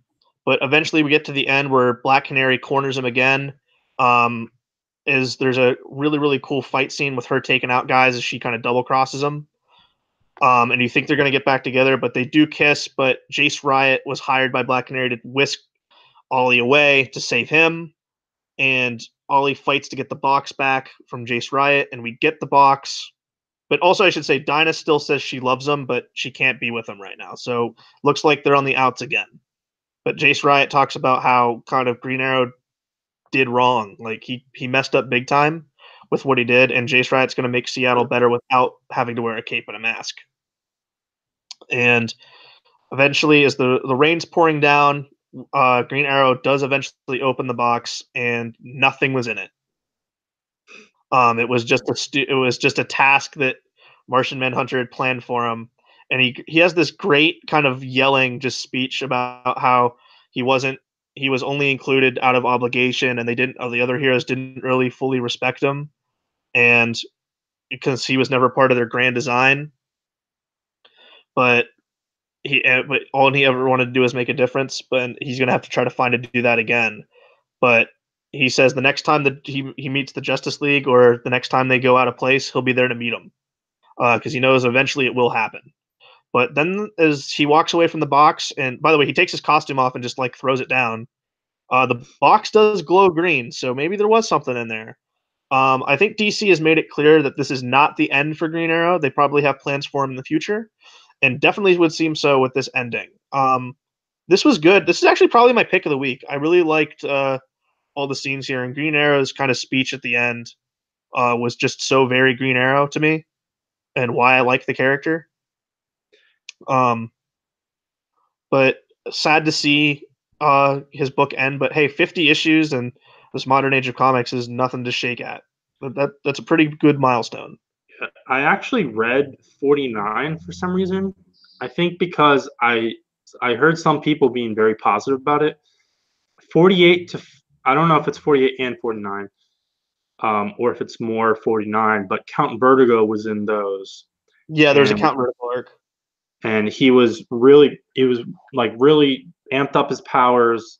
but eventually we get to the end where Black Canary corners him again. Um, there's a really cool fight scene with her taking out guys as she kind of double crosses them. And you think they're going to get back together, but they do kiss. But Jace Riot was hired by Black Canary to whisk Ollie away to save him, and Ollie fights to get the box back from Jace Riot, and we get the box. But also, I should say, Dinah still says she loves him, but she can't be with him right now. So looks like they're on the outs again. But Jace Riot talks about how kind of Green Arrow did wrong. Like he messed up big time with what he did, and Jace Riot's going to make Seattle better without having to wear a cape and a mask. And eventually, as the rain's pouring down, Green Arrow does eventually open the box, and nothing was in it. It was just a task that Martian Manhunter had planned for him, and he has this great kind of yelling just speech about how he was only included out of obligation, and the other heroes didn't really fully respect him, and because he was never part of their grand design, but but all he ever wanted to do was make a difference, but he's gonna have to try to find to do that again. But he says the next time that he meets the Justice League or the next time they go out of place, he'll be there to meet them because he knows eventually it will happen. But then as he walks away from the box, and by the way, he takes his costume off and just like throws it down. The box does glow green, so maybe there was something in there. I think DC has made it clear that this is not the end for Green Arrow. They probably have plans for him in the future, and definitely would seem so with this ending. This was good. This is actually probably my pick of the week. I really liked all the scenes here, and Green Arrow's kind of speech at the end was just so very Green Arrow to me, and why I like the character. Um, but sad to see his book end. But hey, 50 issues and this modern age of comics is nothing to shake at. That's a pretty good milestone. I actually read 49 for some reason. I think because I heard some people being very positive about it. 48 to I don't know if it's 48 and 49, or if it's more 49, but Count Vertigo was in those, Yeah, there's a and Count Vertical arc. he was like really amped up his powers,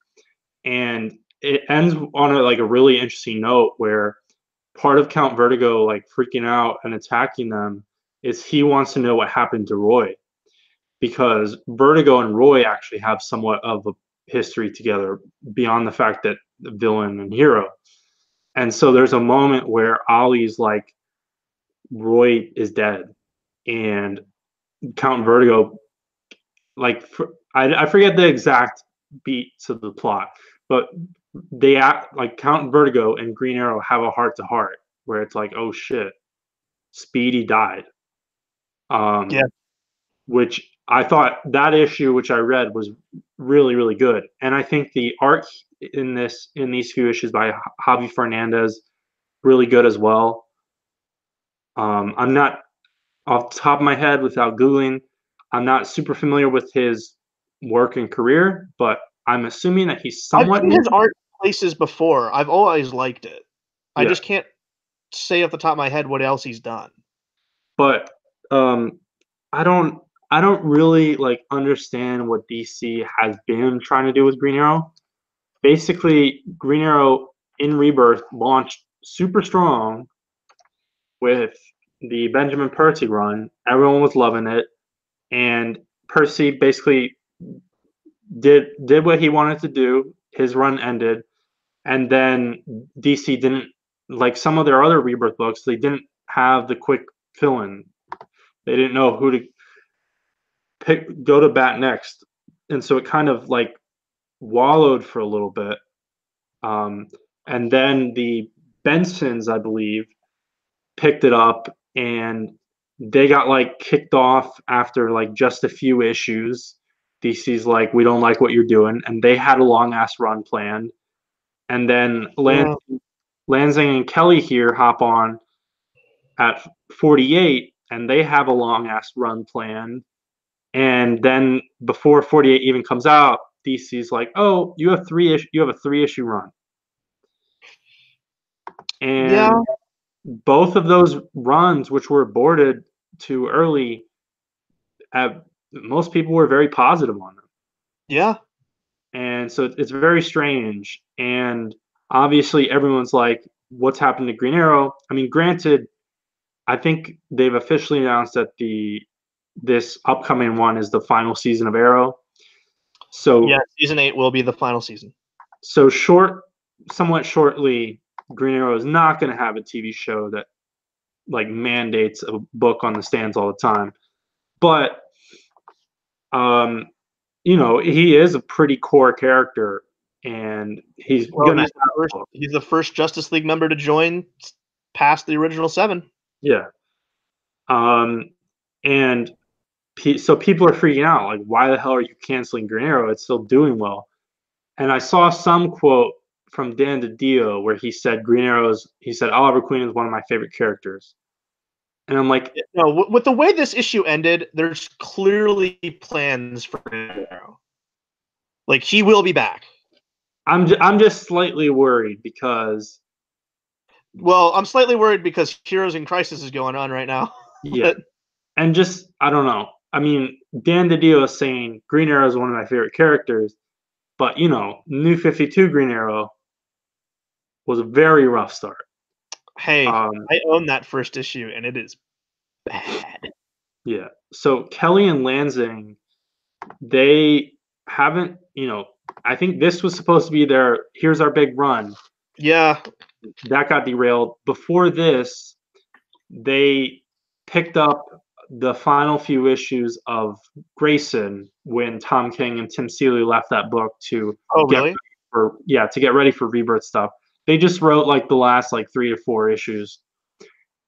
and it ends on like a really interesting note where part of Count Vertigo like freaking out and attacking them is he wants to know what happened to Roy, because Vertigo and Roy actually have somewhat of a history together beyond the fact that the villain and hero. And so there's a moment where Ollie's like, Roy is dead, and Count Vertigo, like, I forget the exact beats of the plot, but they act like Count Vertigo and Green Arrow have a heart to heart where it's like, oh shit, Speedy died. Yeah, Um, which I thought that issue, which I read, was really good. And I think the art in these few issues by Javi Fernandez really good as well. I'm not off the top of my head without googling. I'm not super familiar with his work and career, but I'm assuming that he's I've somewhat seen new. his art places before. I've always liked it. I Yeah, just can't say off the top of my head what else he's done. but um, I don't I don't really like understand what DC has been trying to do with Green Arrow. Basically, Green Arrow in Rebirth launched super strong with the Benjamin Percy run. Everyone was loving it, and Percy basically did what he wanted to do. His run ended, and then DC didn't, like some of their other Rebirth books. They didn't have the quick fill in. They didn't know who to go to bat next, and so it kind of like wallowed for a little bit. Um, and then the Bensons, I believe, picked it up, and they got like kicked off after like just a few issues. DC's like, we don't like what you're doing, and they had a long ass run planned. And then Yeah. Lansing and Kelly here hop on at 48, and they have a long ass run planned. And then before 48 even comes out, DC's like, oh, you have a 3-issue run, Yeah, and both of those runs, which were aborted too early, most people were very positive on them. yeah, And so it's very strange. And obviously, everyone's like, what's happened to Green Arrow? I mean, granted, I think they've officially announced that this upcoming one is the final season of Arrow. yeah. So Season 8 will be the final season. so somewhat shortly, Green Arrow is not going to have a TV show that like mandates a book on the stands all the time. But um, he is a pretty core character, and he's Well, gonna have a book. he's the first Justice League member to join past the original 7. Yeah. Um, and so people are freaking out, like, why the hell are you canceling Green Arrow? It's still doing well. And I saw some quote from Dan DiDio where he said he said Oliver Queen is one of my favorite characters. And I'm like, No, with the way this issue ended, there's clearly plans for Arrow. Like, he will be back. I'm just slightly worried because Well, I'm slightly worried because Heroes in Crisis is going on right now. yeah, and just I don't know. I mean, Dan DiDio is saying Green Arrow is one of my favorite characters, but New 52 Green Arrow was a very rough start. Hey, Um, I own that first issue, and it is bad. yeah. So Kelly and Lansing, they haven't, I think this was supposed to be here's our big run. Yeah, That got derailed. Before this, they picked up the final few issues of Grayson when Tom King and Tim Seeley left that book to oh, get really? to get ready for Rebirth stuff. They just wrote like the last like 3 to 4 issues,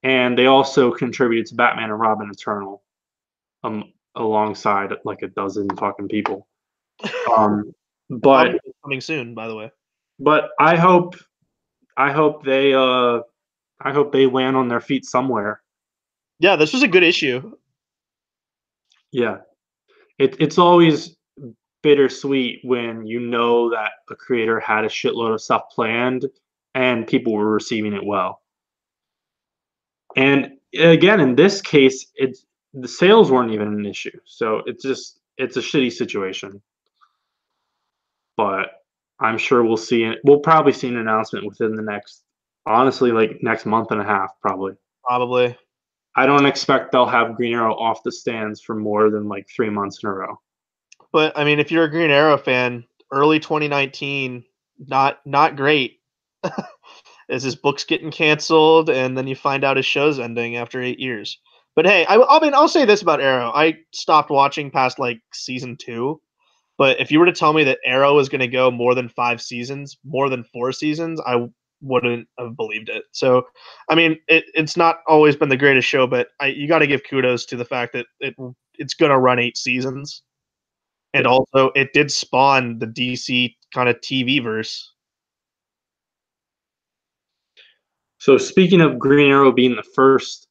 and they also contributed to Batman and Robin Eternal, alongside like a dozen fucking people. Um, but Coming soon, by the way. but I hope they land on their feet somewhere. Yeah, this was a good issue. Yeah, it's always bittersweet when you know that a creator had a shitload of stuff planned and people were receiving it well. And again, in this case, the sales weren't even an issue, so it's a shitty situation. But I'm sure we'll see it. We'll probably see an announcement within the honestly, like next month and a half, probably. Probably. I don't expect they'll have Green Arrow off the stands for more than like 3 months in a row. But I mean, if you're a Green Arrow fan, early 2019, not great. As his book's getting canceled, and then you find out his show's ending after 8 years. But hey, I mean, I'll say this about Arrow: I stopped watching past like season 2. But if you were to tell me that Arrow is going to go more than 5 seasons, more than 4 seasons, I wouldn't have believed it. So, I mean, it's not always been the greatest show, but you got to give kudos to the fact that it's going to run 8 seasons. And Yeah. also, it did spawn the DC kind of TV verse. So speaking of Green Arrow being the first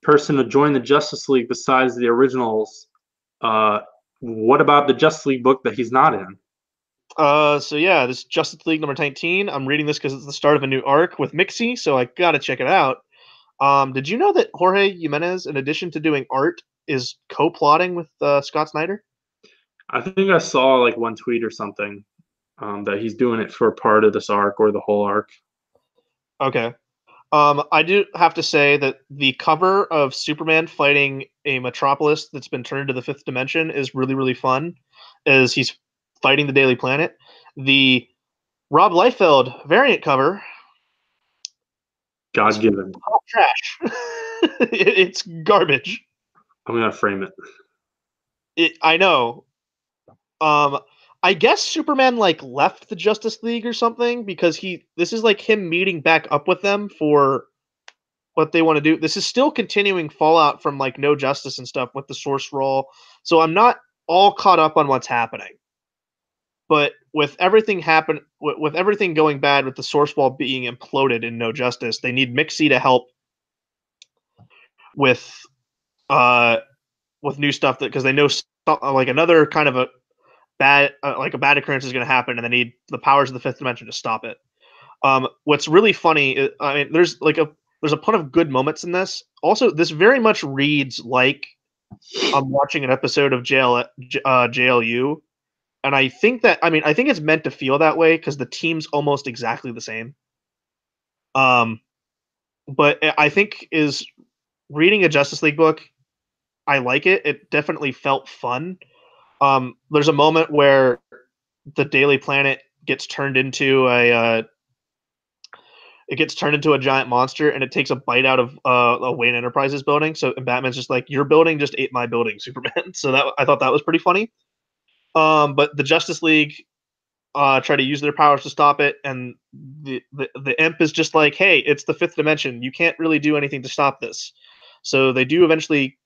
person to join the Justice League besides the originals, what about the Justice League book that he's not in? So yeah, this Justice League number 19. I'm reading this because it's the start of a new arc with Mixie, so I gotta check it out. Did you know that Jorge Jimenez, in addition to doing art, is co-plotting with Scott Snyder? I think I saw like one tweet or something that he's doing it for part of this arc or the whole arc. Okay. I do have to say that the cover of Superman fighting a Metropolis that's been turned to the fifth dimension is really, really fun, as he's fighting the Daily Planet. The Rob Liefeld variant cover is God given. hot trash. It's garbage. I'm gonna frame it. I know. Um, I guess Superman like left the Justice League or something because this is like him meeting back up with them for what they want to do. This is still continuing fallout from like No Justice and stuff with the source role. So I'm not all caught up on what's happening. But with with everything going bad with the source wall being imploded in No Justice, they need Mixie to help with uh with new stuff that because they know like another kind of like a bad occurrence is going to happen, and they need the powers of the fifth dimension to stop it. What's really funny, I mean, there's a ton of good moments in this. Also, this very much reads like I'm watching an episode of JLU, and I think it's meant to feel that way because the team's almost exactly the same. But I think is reading a Justice League book. I like it. It definitely felt fun. There's a moment where the Daily Planet gets turned into a giant monster, and it takes a bite out of a Wayne Enterprises building. So and Batman's just like, your building just ate my building, Superman. So that I thought that was pretty funny. But the Justice League try to use their powers to stop it, and the imp is just like, hey, it's the fifth dimension. You can't really do anything to stop this. So they do eventually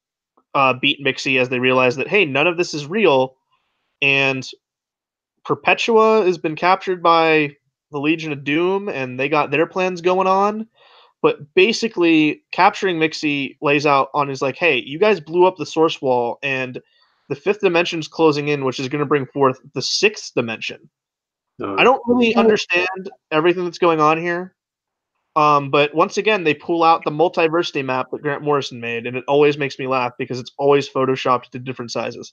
beat Mixie as they realize that, hey, none of this is real, and Perpetua has been captured by the Legion of Doom, and they got their plans going on. But basically, capturing Mixie lays out on is like, hey, you guys blew up the source wall, and the fifth dimension's closing in, which is going to bring forth the sixth dimension. I don't really understand everything that's going on here. But once again, they pull out the multiversity map that Grant Morrison made, and it always makes me laugh because it's always photoshopped to different sizes.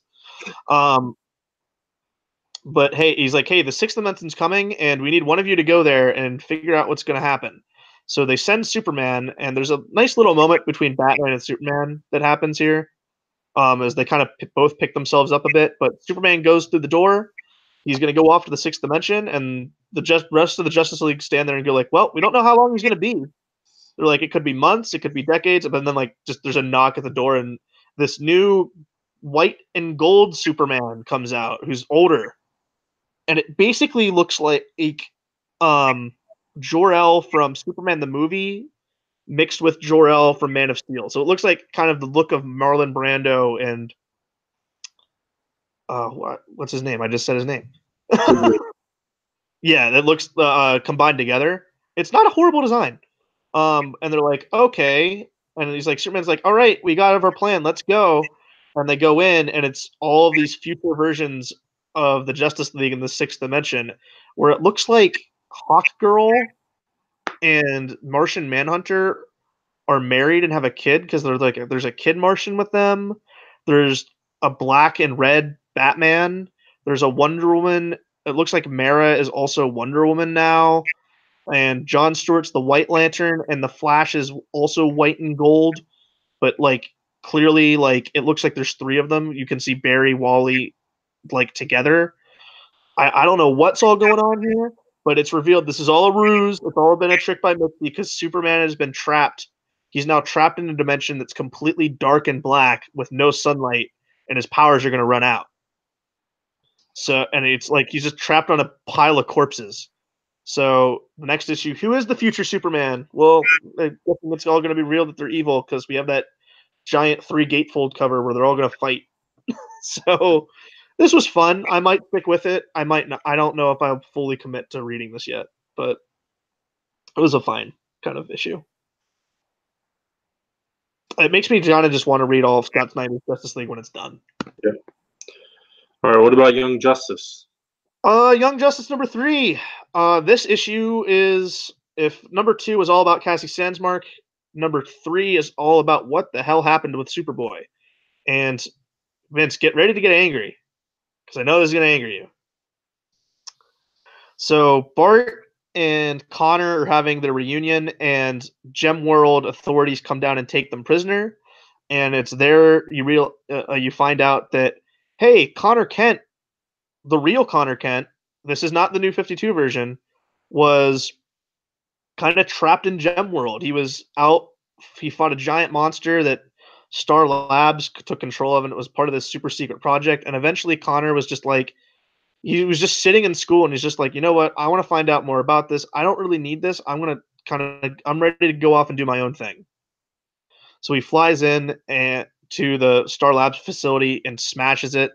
But hey, he's like, hey, the sixth dimension's coming, and we need one of you to go there and figure out what's going to happen. So they send Superman, and there's a nice little moment between Batman and Superman that happens here, as they kind of both pick themselves up a bit. But Superman goes through the door. He's going to go off to the sixth dimension, and the rest of the Justice League stand there and go like, well, we don't know how long he's going to be. They're like, it could be months, it could be decades, but then like just there's a knock at the door, and this new white and gold Superman comes out who's older, and it basically looks like Jor-El from Superman the movie mixed with Jor-El from Man of Steel. So it looks like kind of the look of Marlon Brando and what's his name? I just said his name. Yeah, that looks combined together. It's not a horrible design. And they're like, okay. And he's like, Superman's like, all right, we got our plan. Let's go. And they go in, and it's all of these future versions of the Justice League in the sixth dimension, where it looks like Hawkgirl and Martian Manhunter are married and have a kid because they're like, there's a kid Martian with them. There's a black and red Batman. There's a Wonder Woman. It looks like Mara is also Wonder Woman now. And John Stewart's the White Lantern, and the Flash is also white and gold, but like clearly, like it looks like there's three of them. You can see Barry, Wally, like together. I don't know what's all going on here, but it's revealed this is all a ruse. It's all been a trick by Misty because Superman has been trapped. He's now trapped in a dimension that's completely dark and black with no sunlight, and his powers are going to run out. So, and it's like he's just trapped on a pile of corpses. So the next issue, who is the future Superman? Well, it's all going to be real that they're evil because we have that giant 3 gatefold cover where they're all going to fight. So this was fun. I might stick with it. I might not. I don't know if I'll fully commit to reading this yet, but it was a fine kind of issue. It makes me kind of just want to read all of Scott Snyder's Justice League when it's done. Yeah. All right. What about Young Justice? Young Justice number 3. This issue is, if number 2 was all about Cassie Sandsmark, number 3 is all about what the hell happened with Superboy. And Vince, get ready to get angry, because I know this is going to anger you. So Bart and Connor are having their reunion, and Gem World authorities come down and take them prisoner. And it's there you find out that, hey, Connor Kent, the real Connor Kent, this is not the new 52 version, was kind of trapped in Gem World. He was out. He fought a giant monster that Star Labs took control of, and it was part of this super secret project. And eventually Connor was just like, he was just sitting in school, and he's just like, you know what? I want to find out more about this. I don't really need this. I'm ready to go off and do my own thing. So he flies in to the Star Labs facility and smashes it.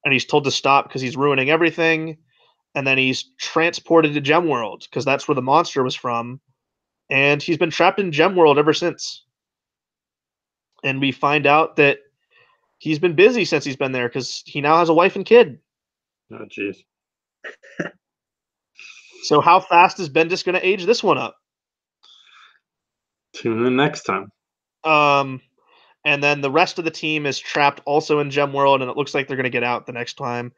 And he's told to stop because he's ruining everything. And then he's transported to Gem World because that's where the monster was from. And he's been trapped in Gem World ever since. And we find out that he's been busy since he's been there because he now has a wife and kid. Oh, jeez. So how fast is Bendis going to age this one up? Tune in next time. And then the rest of the team is trapped also in Gem World, and it looks like they're going to get out the next time.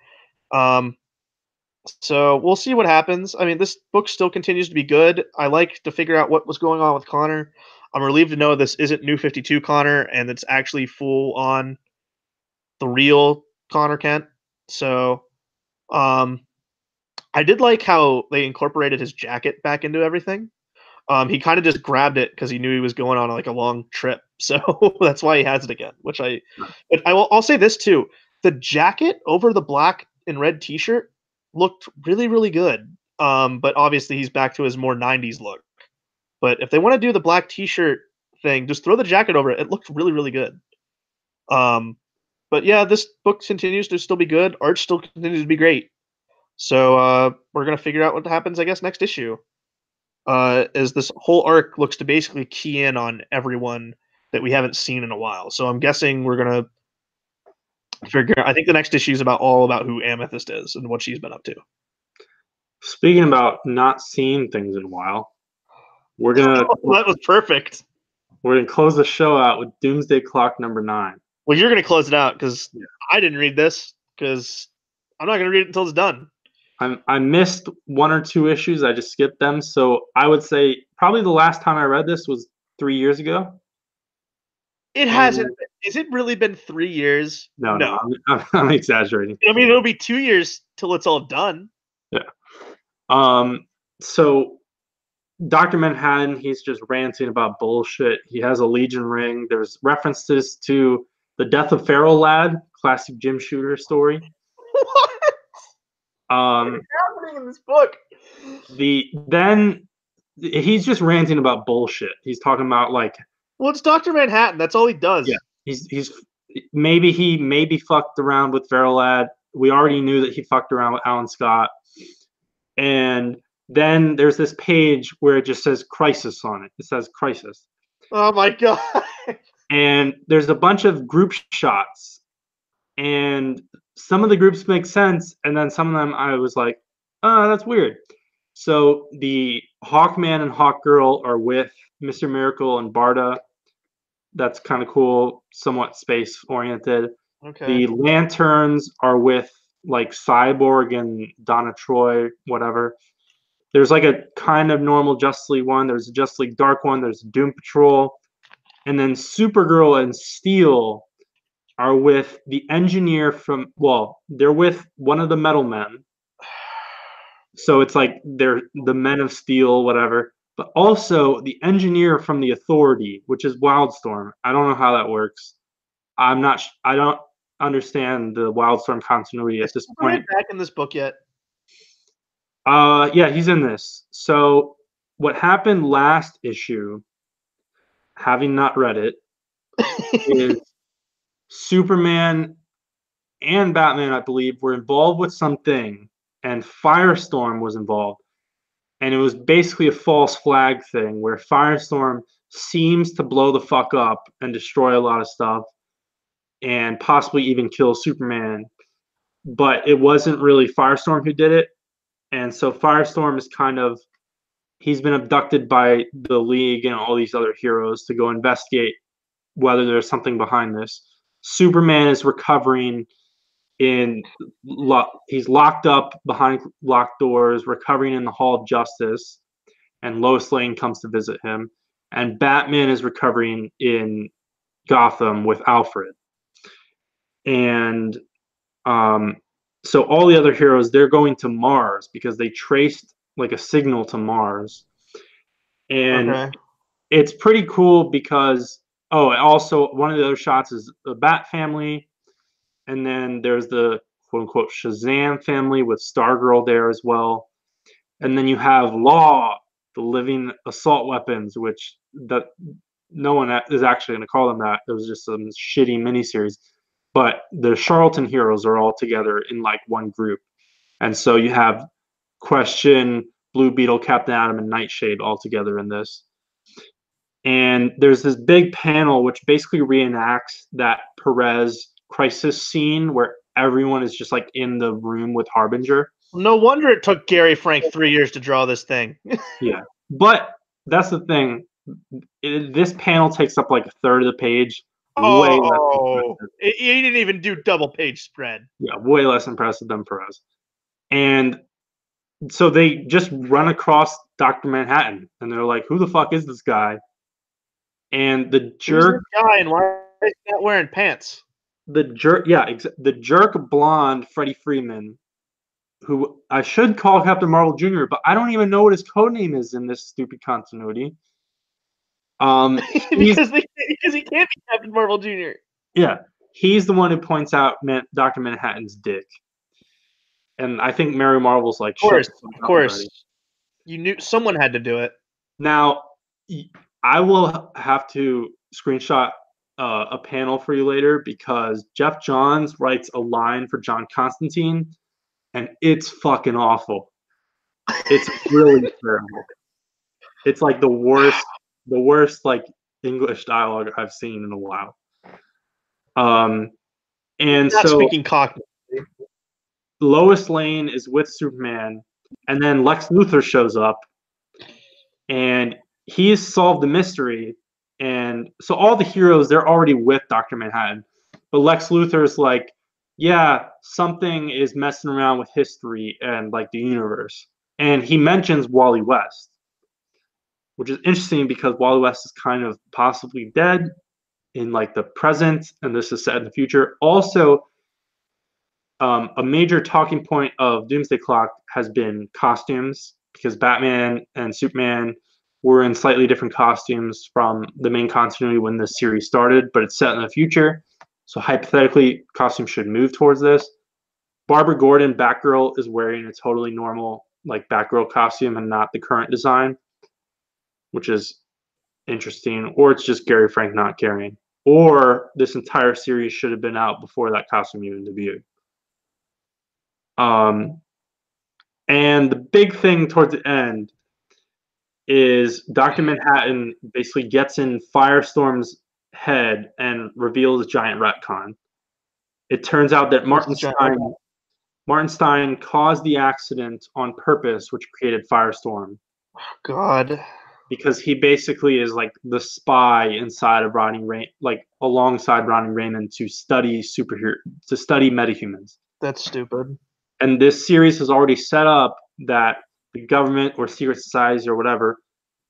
So we'll see what happens. I mean, this book still continues to be good. I like to figure out what was going on with Connor. I'm relieved to know this isn't New 52 Connor, and it's actually full on the real Connor Kent. So, I did like how they incorporated his jacket back into everything. He kind of just grabbed it because he knew he was going on like a long trip, so that's why he has it again. Which but I'll say this too: the jacket over the black and red T-shirt looked really, really good. But obviously he's back to his more '90s look. But if they want to do the black T-shirt thing, just throw the jacket over it. It looked really, really good. Um, but yeah, this book continues to still be good. Art still continues to be great. So we're gonna figure out what happens, I guess, next issue. As this whole arc looks to basically key in on everyone that we haven't seen in a while. So I'm guessing we're gonna figure. I think the next issue is all about who Amethyst is and what she's been up to. Speaking about not seeing things in a while, we're gonna That was perfect. we're gonna close the show out with Doomsday Clock number 9. Well, you're gonna close it out because Yeah. I didn't read this because I'm not gonna read it until it's done. I missed 1 or 2 issues. I just skipped them. So I would say probably the last time I read this was 3 years ago. It And hasn't. Is it really been 3 years? no, No. I'm exaggerating. I mean, it'll be 2 years till it's all done. Yeah. So Dr. Manhattan, he's just ranting about bullshit. He has a Legion ring. There's references to the death of Feral Lad, classic Jim Shooter story. What Um, is happening in this book? then he's just ranting about bullshit. He's talking about like, Well, it's Dr. Manhattan. That's all he does. yeah, he's maybe fucked around with Feral Lad. We already knew that he fucked around with Alan Scott. And then there's this page where it just says crisis on it. It says crisis. Oh my god. And there's a bunch of group shots. And some of the groups make sense. And then some of them I was like, oh, that's weird. So the Hawkman and Hawkgirl are with Mr. Miracle and Barda. That's kind of cool, somewhat space oriented. Okay. The Lanterns are with like Cyborg and Donna Troy, whatever. There's like a kind of normal Justice League one. There's a Justice League Dark one. There's Doom Patrol. And then Supergirl and Steel are with the engineer from, well, they're with one of the Metal Men. So it's like they're the Men of Steel, whatever. But also the engineer from the Authority, which is Wildstorm. I don't know how that works. I don't understand the Wildstorm continuity at this point. Back in this book yet? Yeah, he's in this. So what happened last issue, having not read it, is Superman and Batman, I believe, were involved with something, and Firestorm was involved. And it was basically a false flag thing where Firestorm seems to blow the fuck up and destroy a lot of stuff and possibly even kill Superman. But it wasn't really Firestorm who did it. And so Firestorm is kind of, he's been abducted by the League and all these other heroes to go investigate whether there's something behind this. Superman is recovering he's locked up behind locked doors, recovering in the Hall of Justice, and Lois Lane comes to visit him. And Batman is recovering in Gotham with Alfred. And so all the other heroes, they're going to Mars because they traced like a signal to Mars. And it's pretty cool because, also one of the other shots is the Bat family. And then there's the quote unquote Shazam family with Stargirl there as well. And then you have Law, the living assault weapons, which that no one is actually going to call them that. It was just some shitty miniseries. But the Charlton heroes are all together in like one group. And so you have Question, Blue Beetle, Captain Atom, and Nightshade all together in this. And there's this big panel which basically reenacts that Perez crisis scene where everyone is just like in the room with Harbinger. No wonder it took Gary Frank 3 years to draw this thing. Yeah, but that's the thing. This panel takes up like a third of the page. Way less impressive. He didn't even do double page spread. Yeah, way less impressive than Perez. And so they just run across Dr. Manhattan, and they're like, "Who the fuck is this guy?" And the Who's jerk, this guy, and why is he not wearing pants? the jerk blonde Freddie Freeman, who I should call Captain Marvel Jr., but I don't even know what his code name is in this stupid continuity. because he can't be Captain Marvel Jr. Yeah, he's the one who points out Dr. Manhattan's dick. And I think Mary Marvel's like, Of shit. course. You knew someone had to do it. Now, I will have to screenshot a panel for you later because Jeff Johns writes a line for John Constantine, and it's fucking awful. It's really terrible. It's like the worst like English dialogue I've seen in a while. And Not so speaking Cockney. Lois Lane is with Superman, and then Lex Luthor shows up, and he's solved the mystery. And so all the heroes, they're already with Dr. Manhattan. But Lex Luthor is like, yeah, something is messing around with history and like the universe. And he mentions Wally West, which is interesting because Wally West is kind of possibly dead in like the present, and this is set in the future. Also, a major talking point of Doomsday Clock has been costumes because Batman and Superman were in slightly different costumes from the main continuity when this series started, but it's set in the future. So hypothetically, costumes should move towards this. Barbara Gordon, Batgirl, is wearing a totally normal like Batgirl costume and not the current design, which is interesting. Or it's just Gary Frank not caring. Or this entire series should have been out before that costume even debuted. And the big thing towards the end is Dr. Manhattan basically gets in Firestorm's head and reveals a giant retcon. It turns out that Martin Stein caused the accident on purpose, which created Firestorm. God. Because he basically is like the spy inside of alongside Ronnie Raymond to study metahumans. That's stupid. And this series has already set up that the government or secret societies or whatever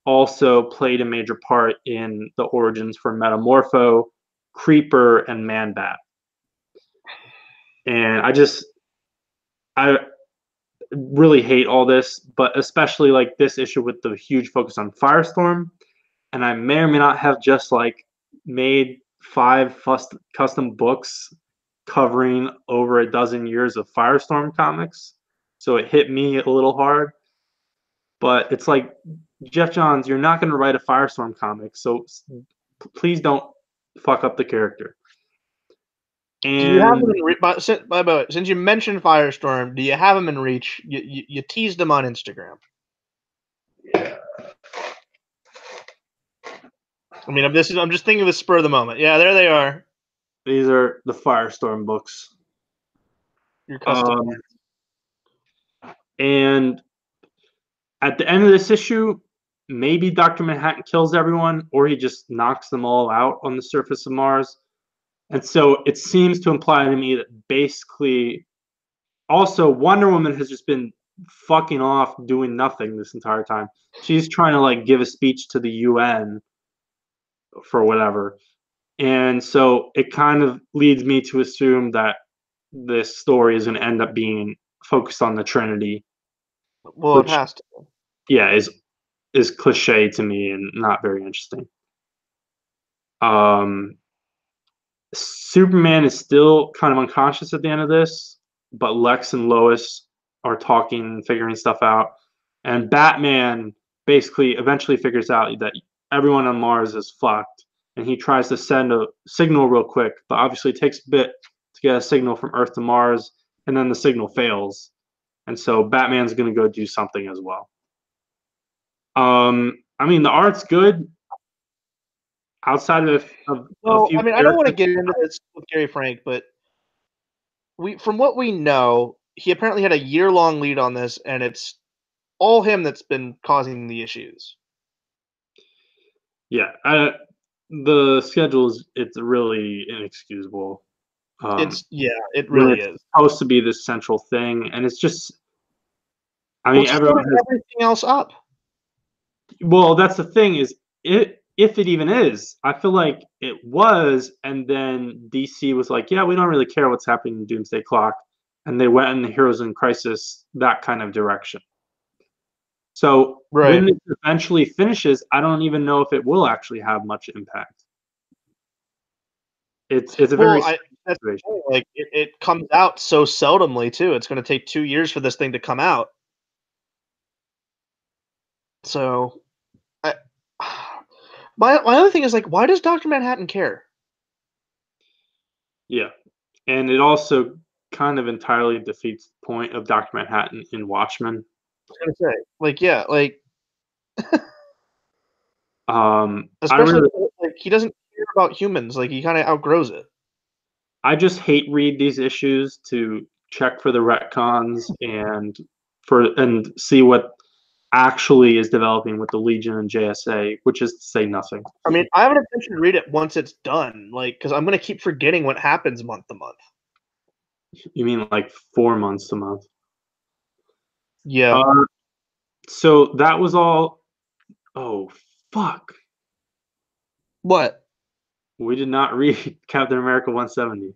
also played a major part in the origins for Metamorpho, Creeper, and Man-Bat. And I really hate all this, but especially like this issue with the huge focus on Firestorm. And I may or may not have just like made 5 custom books covering over a dozen years of Firestorm comics. So it hit me a little hard. But it's like, Jeff Johns, you're not going to write a Firestorm comic, so please don't fuck up the character. And do you have him in by the way, since you mentioned Firestorm, do you have him in reach? You teased him on Instagram. Yeah. I mean, I'm just thinking of the spur of the moment. Yeah, there they are. These are the Firestorm books. Your custom. And at the end of this issue, maybe Dr. Manhattan kills everyone, or he just knocks them all out on the surface of Mars. And so it seems to imply to me that basically, also Wonder Woman has just been fucking off doing nothing this entire time. She's trying to like give a speech to the UN for whatever. And so it kind of leads me to assume that this story is going to end up being focused on the Trinity. Well, it has to. Yeah, is cliche to me and not very interesting. Superman is still kind of unconscious at the end of this, but Lex and Lois are talking and figuring stuff out. And Batman basically eventually figures out that everyone on Mars is fucked. And he tries to send a signal real quick, but obviously it takes a bit to get a signal from Earth to Mars, and then the signal fails. And so Batman's going to go do something as well. I mean, the art's good. Outside of Well, a few I mean, I don't want to get into this with Gary Frank, but from what we know, he apparently had a year-long lead on this, and it's all him that's been causing the issues. Yeah, the schedules, it's really inexcusable. It When really it's is. supposed to be this central thing, and it's just, I Well, mean, just everyone moving has. everything else up. Well, that's the thing is, if it even is, I feel like it was, and then DC was like, yeah, we don't really care what's happening in Doomsday Clock, and they went in the Heroes in Crisis that kind of direction. So Right. when this eventually finishes, I don't even know if it will actually have much impact. It's a very Well, strange that's the situation. thing, like, it comes out so seldomly too. It's gonna take 2 years for this thing to come out. So, I my other thing is, like, why does Doctor Manhattan care? Yeah, and it also kind of entirely defeats the point of Doctor Manhattan in Watchmen. I was gonna say, like, yeah, like, I especially, really, like, he doesn't care about humans, like, he kinda outgrows it. I just hate read these issues to check for the retcons and see what actually is developing with the Legion and JSA, which is to say nothing. I mean, I have an intention to read it once it's done, like, because 'cause I'm gonna keep forgetting what happens month to month. You mean like 4 months a month? Yeah. Uh, so that was all. Oh fuck! What? We did not read Captain America 170.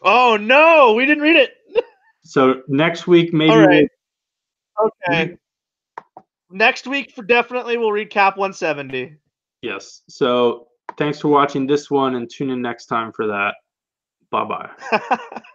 Oh, no! We didn't read it! So next week maybe Alright, we'll. okay. Next week, for definitely, we'll read Cap 170. Yes. So thanks for watching this one, and tune in next time for that. Bye bye.